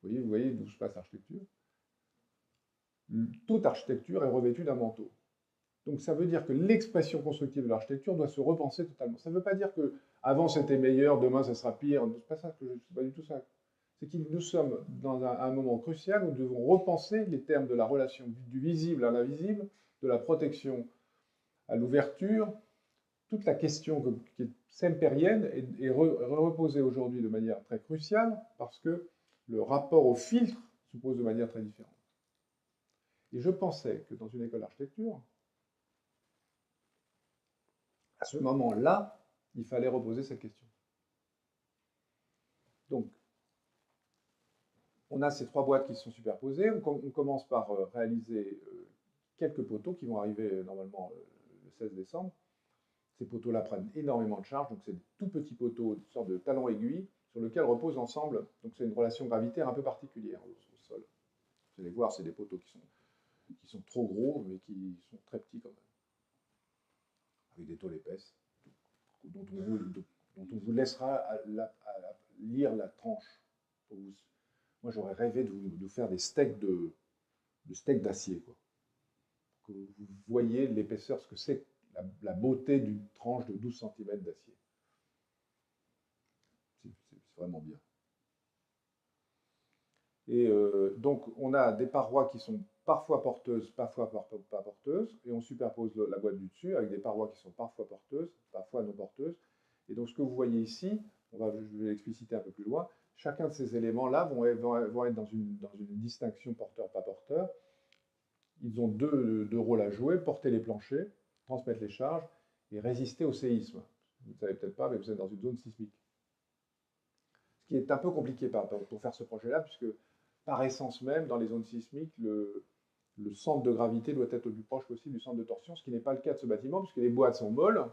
Speaker 2: vous voyez d'où se passe l'architecture, toute architecture est revêtue d'un manteau. Donc ça veut dire que l'expression constructive de l'architecture doit se repenser totalement. Ça ne veut pas dire que avant c'était meilleur, demain ça sera pire. C'est pas ça que c'est pas du tout ça. C'est que nous sommes dans un moment crucial où nous devons repenser les termes de la relation du visible à l'invisible, de la protection à l'ouverture. Toute la question qui est sempérienne est reposée aujourd'hui de manière très cruciale parce que le rapport au filtre se pose de manière très différente. Et je pensais que dans une école d'architecture, à ce moment-là, il fallait reposer cette question. Donc, on a ces trois boîtes qui se sont superposées. On commence par réaliser quelques poteaux qui vont arriver normalement le 16 décembre. Ces poteaux-là prennent énormément de charge, donc c'est des tout petits poteaux, une sorte de talon aiguille, sur lequel reposent ensemble. Donc c'est une relation gravitaire un peu particulière au sol. Vous allez voir, c'est des poteaux qui sont trop gros, mais qui sont très petits quand même. Avec des tôles épaisses, dont on vous laissera lire la tranche. Moi, j'aurais rêvé de faire des steaks d'acier, quoi. Que vous voyez l'épaisseur, ce que c'est la beauté d'une tranche de 12 cm d'acier. C'est vraiment bien. Et donc, on a des parois qui sont parfois porteuses, parfois pas porteuses, et on superpose la boîte du dessus avec des parois qui sont parfois porteuses, parfois non porteuses. Et donc, ce que vous voyez ici, je vais l'expliciter un peu plus loin, chacun de ces éléments-là vont être dans une distinction porteur-pas porteur. Ils ont deux rôles à jouer, porter les planchers, transmettre les charges et résister au séisme. Vous ne savez peut-être pas, mais vous êtes dans une zone sismique. Ce qui est un peu compliqué pour faire ce projet-là, puisque par essence même, dans les zones sismiques, le centre de gravité doit être le plus proche possible du centre de torsion, ce qui n'est pas le cas de ce bâtiment, puisque les boîtes sont molles,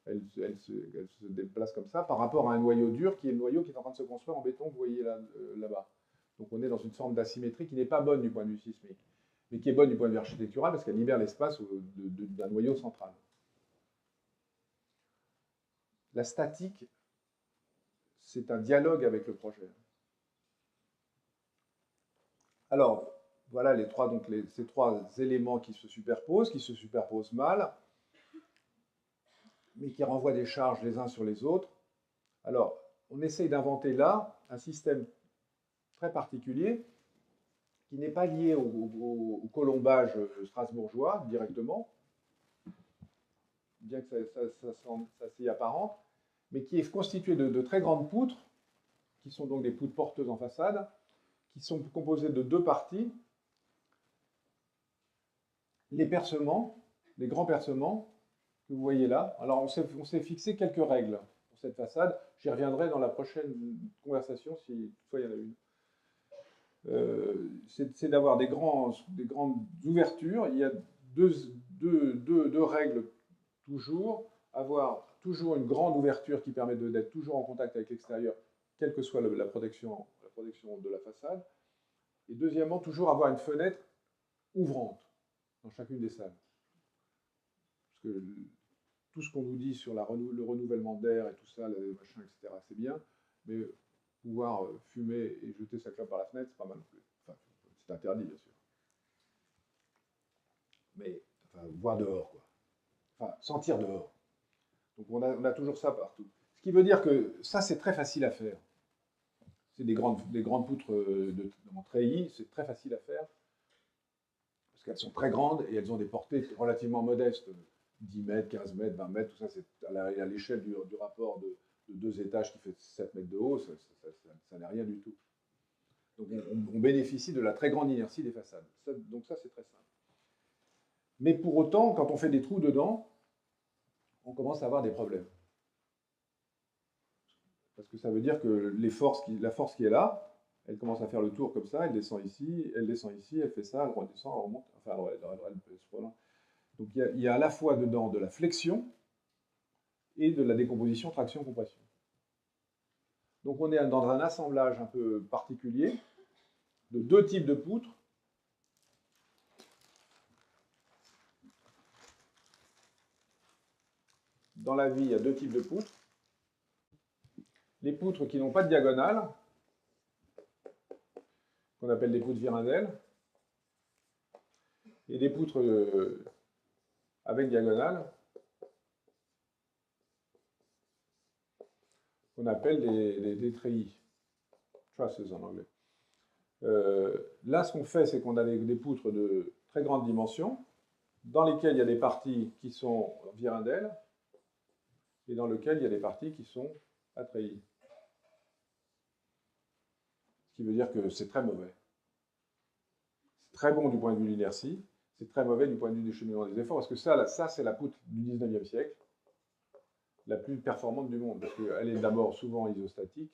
Speaker 2: elles se déplacent comme ça, par rapport à un noyau dur, qui est le noyau qui est en train de se construire en béton, vous voyez là-bas. Donc on est dans une forme d'asymétrie qui n'est pas bonne du point de vue sismique, mais qui est bonne du point de vue architectural, parce qu'elle libère l'espace d'un noyau central. La statique, c'est un dialogue avec le projet. Alors, voilà ces trois éléments qui se superposent mal, mais qui renvoient des charges les uns sur les autres. Alors, on essaye d'inventer là un système très particulier qui n'est pas lié au colombage strasbourgeois directement, bien que ça s'y apparente, mais qui est constitué de très grandes poutres, qui sont donc des poutres porteuses en façade, qui sont composées de deux parties. Les percements, les grands percements que vous voyez là. Alors on s'est fixé quelques règles pour cette façade. J'y reviendrai dans la prochaine conversation, si toutefois il y en a une. C'est d'avoir des grandes ouvertures. Il y a deux règles toujours. Avoir toujours une grande ouverture qui permet d'être toujours en contact avec l'extérieur, quelle que soit la protection de la façade. Et deuxièmement, toujours avoir une fenêtre ouvrante dans chacune des salles. Parce que tout ce qu'on nous dit sur le renouvellement d'air et tout ça, les machins, etc., c'est bien, mais pouvoir fumer et jeter sa clope par la fenêtre, c'est pas mal non plus. Enfin, c'est interdit, bien sûr. Mais, enfin, voir dehors, quoi. Enfin, sentir dehors. Donc on a toujours ça partout. Ce qui veut dire que ça, c'est très facile à faire. C'est des grandes poutres en treillis, c'est très facile à faire, parce qu'elles sont très grandes et elles ont des portées relativement modestes 10 mètres, 15 mètres, 20 mètres, tout ça, c'est à l'échelle du rapport de 2 étages qui fait 7 mètres de haut, ça n'est rien du tout. Donc on bénéficie de la très grande inertie des façades. Donc ça, c'est très simple. Mais pour autant, quand on fait des trous dedans, on commence à avoir des problèmes. Parce que ça veut dire que la force qui est là, elle commence à faire le tour comme ça, elle descend ici, elle fait ça, elle redescend, elle remonte, enfin, elle se prolonge. Donc il y a à la fois dedans de la flexion et de la décomposition traction-compression. Donc on est dans un assemblage un peu particulier de deux types de poutres. Dans la vie, il y a deux types de poutres. Les poutres qui n'ont pas de diagonale, qu'on appelle des poutres Vierindel, et des poutres avec diagonale, qu'on appelle des treillis, trusses en anglais. Là, ce qu'on fait, c'est qu'on a des poutres de très grande dimension, dans lesquelles il y a des parties qui sont Vierindel, et dans lesquelles il y a des parties qui sont à treillis. Ce qui veut dire que c'est très mauvais. C'est très bon du point de vue de l'inertie, c'est très mauvais du point de vue du cheminement des efforts, parce que ça c'est la poutre du 19e siècle, la plus performante du monde, parce qu'elle est d'abord souvent isostatique.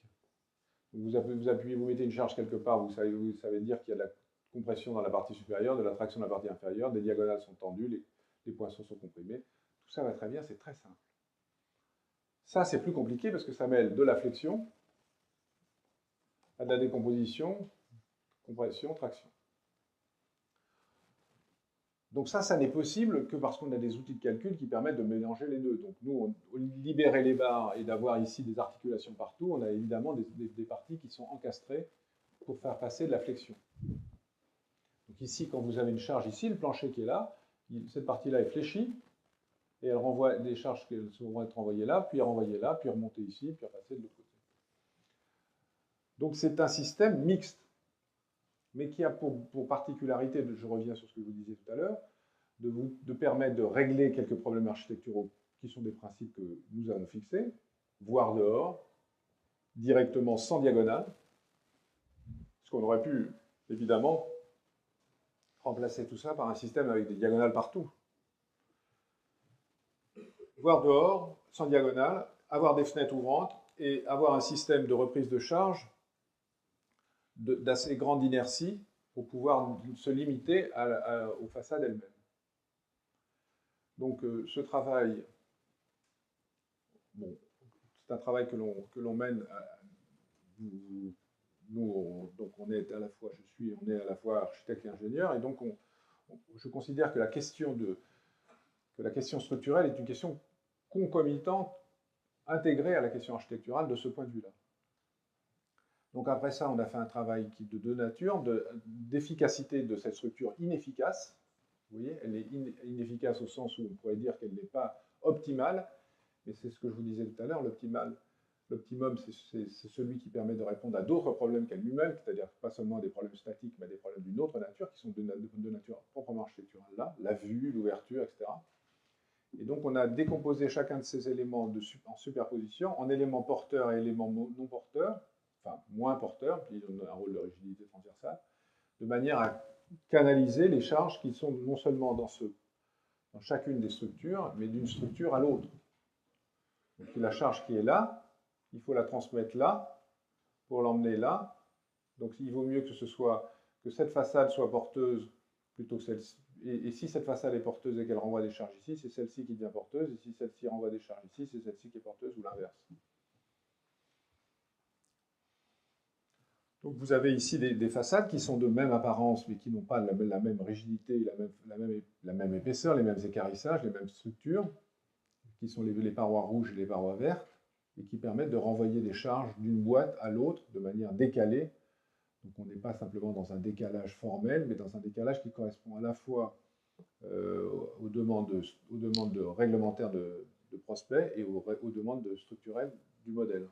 Speaker 2: Vous appuyez, vous mettez une charge quelque part, vous savez dire qu'il y a de la compression dans la partie supérieure, de la traction dans la partie inférieure, des diagonales sont tendues, les poinçons sont comprimés. Tout ça va très bien, c'est très simple. Ça, c'est plus compliqué parce que ça mêle de la flexion à de la décomposition, compression, traction. Donc ça n'est possible que parce qu'on a des outils de calcul qui permettent de mélanger les deux. Donc nous, au libérer les barres et d'avoir ici des articulations partout, on a évidemment des parties qui sont encastrées pour faire passer de la flexion. Donc ici, quand vous avez une charge ici, le plancher qui est là, cette partie-là est fléchie, et elle renvoie les charges qui vont être envoyées là, puis renvoyées là, puis remontées ici, puis repasser de l'autre côté. Donc c'est un système mixte, mais qui a pour particularité, je reviens sur ce que je vous disais tout à l'heure, de permettre de régler quelques problèmes architecturaux qui sont des principes que nous avons fixés, voire dehors, directement sans diagonale, parce qu'on aurait pu, évidemment, remplacer tout ça par un système avec des diagonales partout. Voire dehors, sans diagonale, avoir des fenêtres ouvrantes et avoir un système de reprise de charge d'assez grande inertie pour pouvoir se limiter aux façades elles-mêmes. Donc ce travail, bon, c'est un travail que l'on mène. Nous, donc on est à la fois architecte et ingénieur, et donc je considère que la question structurelle est une question concomitante, intégrée à la question architecturale de ce point de vue-là. Donc après ça, on a fait un travail de deux natures, d'efficacité de cette structure inefficace. Vous voyez, elle est inefficace au sens où on pourrait dire qu'elle n'est pas optimale, mais c'est ce que je vous disais tout à l'heure, l'optimum, c'est celui qui permet de répondre à d'autres problèmes qu'elle lui-même, c'est-à-dire pas seulement à des problèmes statiques, mais à des problèmes d'une autre nature, qui sont de nature proprement architecturale là, la vue, l'ouverture, etc. Et donc on a décomposé chacun de ces éléments en superposition, en éléments porteurs et éléments non porteurs, enfin moins porteurs, puis ils ont un rôle de rigidité transversale, de manière à canaliser les charges qui sont non seulement dans chacune des structures, mais d'une structure à l'autre. Donc la charge qui est là, il faut la transmettre là, pour l'emmener là. Donc il vaut mieux que cette façade soit porteuse plutôt que celle-ci. Et si cette façade est porteuse et qu'elle renvoie des charges ici, c'est celle-ci qui devient porteuse. Et si celle-ci renvoie des charges ici, c'est celle-ci qui est porteuse, ou l'inverse. Donc vous avez ici des façades qui sont de même apparence, mais qui n'ont pas la même rigidité, la même épaisseur, les mêmes équarrissages, les mêmes structures, qui sont les parois rouges et les parois vertes, et qui permettent de renvoyer des charges d'une boîte à l'autre de manière décalée. Donc on n'est pas simplement dans un décalage formel, mais dans un décalage qui correspond à la fois aux demandes réglementaires de prospects et aux demandes structurelles du modèle.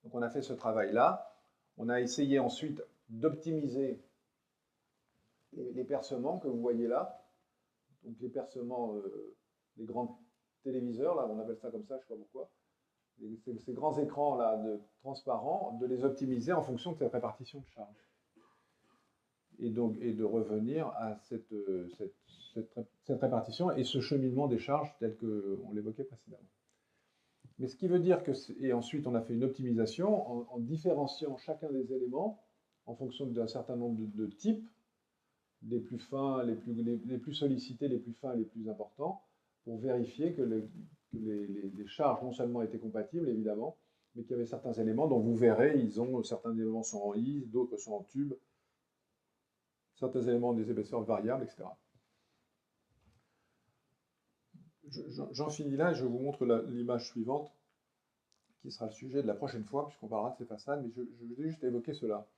Speaker 2: Donc on a fait ce travail-là. On a essayé ensuite d'optimiser les percements que vous voyez là, donc les percements, les grands téléviseurs, là, on appelle ça comme ça, je ne sais pas pourquoi, ces grands écrans là transparents, de les optimiser en fonction de cette répartition de charge. Et donc, et de revenir à cette répartition et ce cheminement des charges tel qu'on l'évoquait précédemment. Mais ce qui veut dire que, et ensuite on a fait une optimisation en différenciant chacun des éléments en fonction d'un certain nombre de types, les plus fins, les plus sollicités, les plus fins, les plus importants, pour vérifier que les charges non seulement étaient compatibles, évidemment, mais qu'il y avait certains éléments dont vous verrez, certains éléments sont en I, d'autres sont en tube, certains éléments ont des épaisseurs variables, etc. J'en finis là et je vous montre l'image suivante, qui sera le sujet de la prochaine fois, puisqu'on parlera de ces façades, mais je vais juste évoquer cela.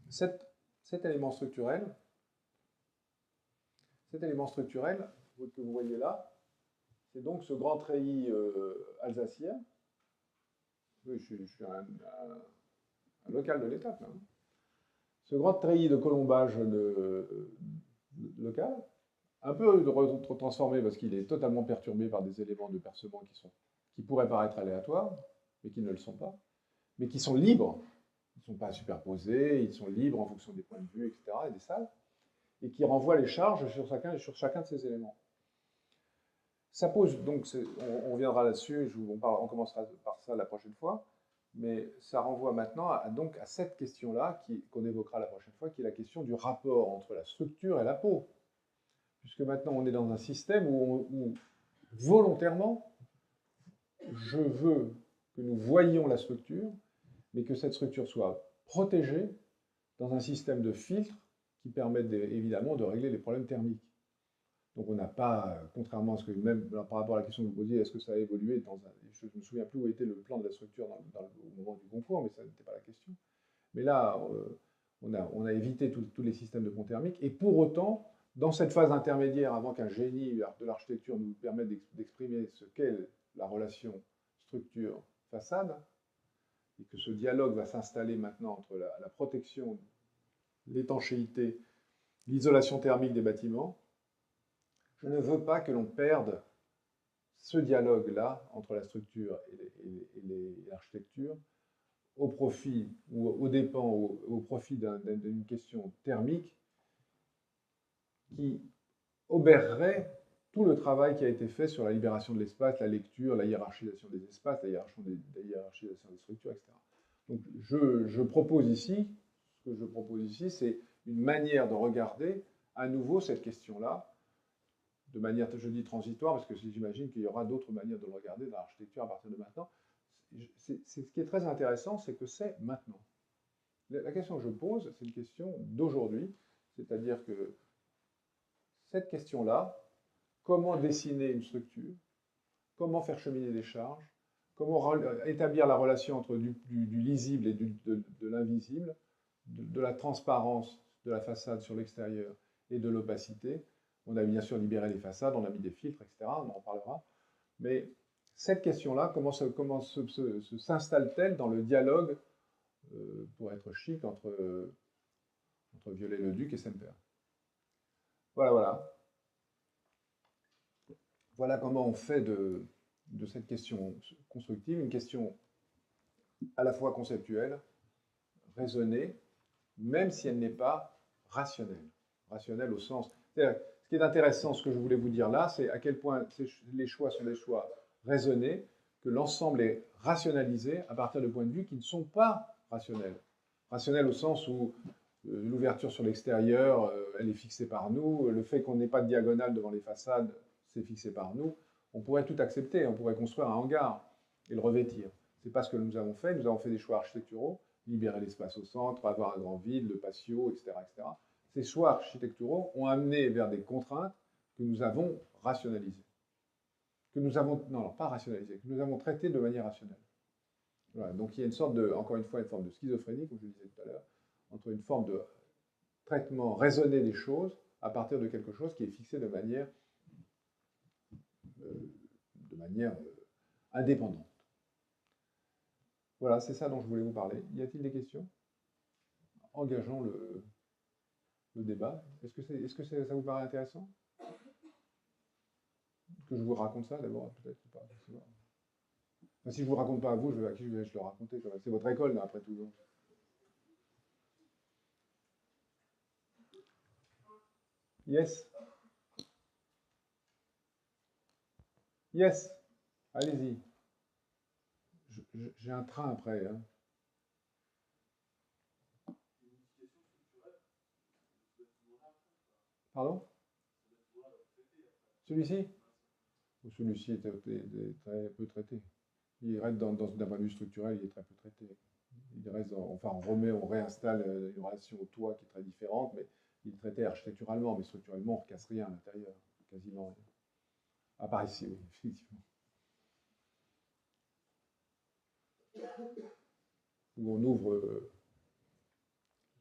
Speaker 2: Cet élément structurel que vous voyez là, c'est donc ce grand treillis alsacien. Oui, je suis un local de l'étape, là. Ce grand treillis de colombage local, un peu transformé parce qu'il est totalement perturbé par des éléments de percement qui pourraient paraître aléatoires, mais qui ne le sont pas, mais qui sont libres. Ils ne sont pas superposés, ils sont libres en fonction des points de vue, etc., et des salles, et qui renvoient les charges sur chacun de ces éléments. Ça pose, donc, on reviendra là-dessus, on commencera par ça la prochaine fois, mais ça renvoie maintenant à cette question-là qu'on évoquera la prochaine fois, qui est la question du rapport entre la structure et la peau. Puisque maintenant on est dans un système où volontairement, je veux que nous voyions la structure, mais que cette structure soit protégée dans un système de filtres qui permettent évidemment de régler les problèmes thermiques. Donc on n'a pas, contrairement à ce que même par rapport à la question que vous posiez, est-ce que ça a évolué je ne me souviens plus où était le plan de la structure au moment du concours, mais ça n'était pas la question. Mais là, on a évité tous les systèmes de pont thermique, et pour autant, dans cette phase intermédiaire, avant qu'un génie de l'architecture nous permette d'exprimer ce qu'est la relation structure-façade, et que ce dialogue va s'installer maintenant entre la protection, l'étanchéité, l'isolation thermique des bâtiments, je ne veux pas que l'on perde ce dialogue-là entre la structure et l'architecture au profit, ou au dépens, au profit d'une question thermique qui obérerait tout le travail qui a été fait sur la libération de l'espace, la lecture, la hiérarchisation des espaces, la hiérarchisation des structures, etc. Donc je propose ici, ce que je propose ici, c'est une manière de regarder à nouveau cette question-là, de manière, je dis transitoire, parce que j'imagine qu'il y aura d'autres manières de le regarder dans l'architecture à partir de maintenant. Ce qui est très intéressant, c'est que c'est maintenant. La question que je pose, c'est une question d'aujourd'hui, c'est-à-dire que cette question-là, comment dessiner une structure, comment faire cheminer des charges, comment établir la relation entre du lisible et de l'invisible, de la transparence de la façade sur l'extérieur et de l'opacité. On a bien sûr libéré les façades, on a mis des filtres, etc., on en reparlera. Mais cette question-là, comment s'installe-t-elle dans le dialogue, pour être chic, entre Viollet-le-Duc et Semper? Voilà. Voilà comment on fait de cette question constructive une question à la fois conceptuelle, raisonnée, même si elle n'est pas rationnelle. Rationnelle au sens... Ce qui est intéressant, ce que je voulais vous dire là, c'est à quel point les choix sont des choix raisonnés, que l'ensemble est rationalisé à partir de points de vue qui ne sont pas rationnels. Rationnels au sens où l'ouverture sur l'extérieur, elle est fixée par nous, le fait qu'on n'ait pas de diagonale devant les façades, c'est fixé par nous. On pourrait tout accepter, on pourrait construire un hangar et le revêtir. Ce n'est pas ce que nous avons fait des choix architecturaux, libérer l'espace au centre, avoir un grand vide, le patio, etc., etc. Ces choix architecturaux ont amené vers des contraintes que nous avons rationalisées. Que nous avons traitées de manière rationnelle. Voilà, donc il y a encore une fois, une forme de schizophrénie, comme je le disais tout à l'heure, entre une forme de traitement raisonné des choses à partir de quelque chose qui est fixé de manière indépendante. Voilà, c'est ça dont je voulais vous parler. Y a-t-il des questions? Engageons le le débat. Est-ce que ça vous paraît intéressant? Que je vous raconte ça d'abord, peut-être pas. Enfin, si je ne vous raconte pas à vous, à qui je vais le raconter? C'est votre école, là, après tout. Donc. Yes. Yes. Allez-y. J'ai un train après. Hein. Pardon? Celui-ci? Celui-ci est très peu traité. Il reste d'un point de vue structurel, il est très peu traité. Il reste enfin, on réinstalle une relation au toit qui est très différente, mais il est traité architecturalement, mais structurellement, on ne recasse rien à l'intérieur, quasiment rien. À part ici, oui, effectivement. Où on ouvre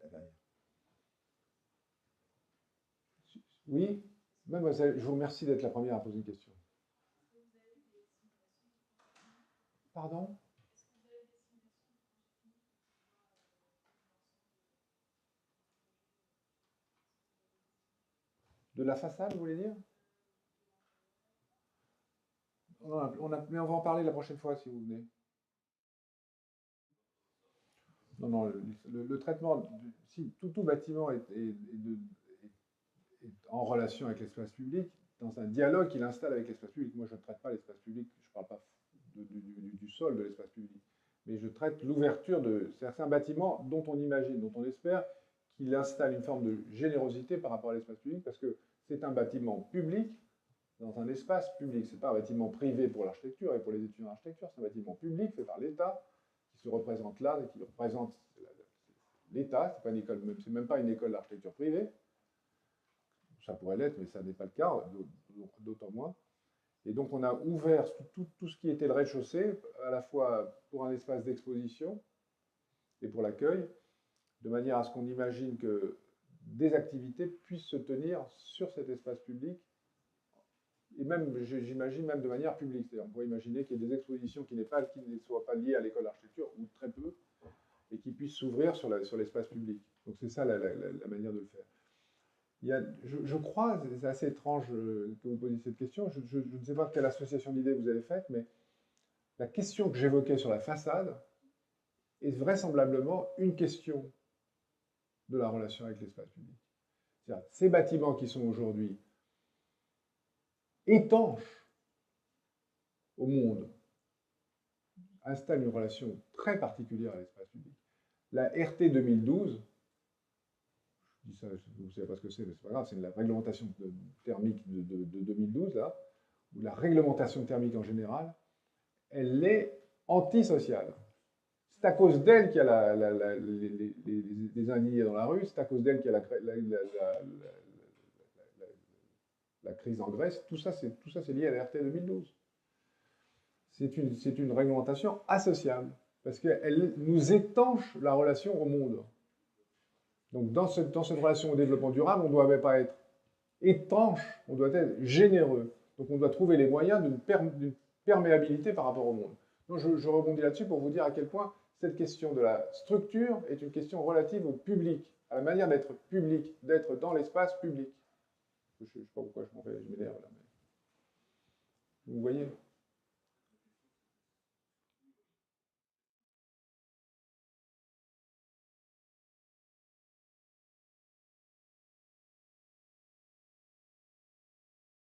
Speaker 2: la verrière. Oui, mademoiselle, je vous remercie d'être la première à poser une question. Pardon? De la façade, vous voulez dire? Mais on va en parler la prochaine fois si vous venez. Non, non, le traitement, si tout bâtiment est en relation avec l'espace public, dans un dialogue qu'il installe avec l'espace public. Moi, je ne traite pas l'espace public, je ne parle pas du sol de l'espace public, mais je traite l'ouverture de certains bâtiments dont on imagine, dont on espère qu'il installe une forme de générosité par rapport à l'espace public, parce que c'est un bâtiment public dans un espace public. Ce n'est pas un bâtiment privé pour l'architecture et pour les étudiants d'architecture, c'est un bâtiment public fait par l'État, qui se représente là, et qui représente l'État. C'est même pas une école d'architecture privée. Ça pourrait l'être, mais ça n'est pas le cas, d'autant moins. Et donc on a ouvert tout ce qui était le rez-de-chaussée, à la fois pour un espace d'exposition et pour l'accueil, de manière à ce qu'on imagine que des activités puissent se tenir sur cet espace public, et même, j'imagine, même de manière publique. C'est-à-dire, on pourrait imaginer qu'il y ait des expositions qui ne soient pas liées à l'école d'architecture, ou très peu, et qui puissent s'ouvrir sur l'espace public. Donc c'est ça la manière de le faire. Je crois, c'est assez étrange que vous posiez cette question, je ne sais pas quelle association d'idées vous avez faite, mais la question que j'évoquais sur la façade est vraisemblablement une question de la relation avec l'espace public. C'est-à-dire, ces bâtiments qui sont aujourd'hui étanches au monde installent une relation très particulière à l'espace public. La RT 2012, je dis ça, vous ne savez pas ce que c'est, mais c'est pas grave, c'est la réglementation thermique de 2012, là, ou la réglementation thermique en général, elle est antisociale. C'est à cause d'elle qu'il y a les indignés dans la rue, c'est à cause d'elle qu'il y a la crise en Grèce, tout ça c'est lié à la RT 2012. C'est une réglementation associable, parce qu'elle nous étanche la relation au monde. Donc dans cette relation au développement durable, on ne doit pas être étanche, on doit être généreux. Donc on doit trouver les moyens d'une perméabilité par rapport au monde. Donc je rebondis là-dessus pour vous dire à quel point cette question de la structure est une question relative au public, à la manière d'être public, d'être dans l'espace public. Je ne sais pas pourquoi je m'énerve là, mais vous voyez.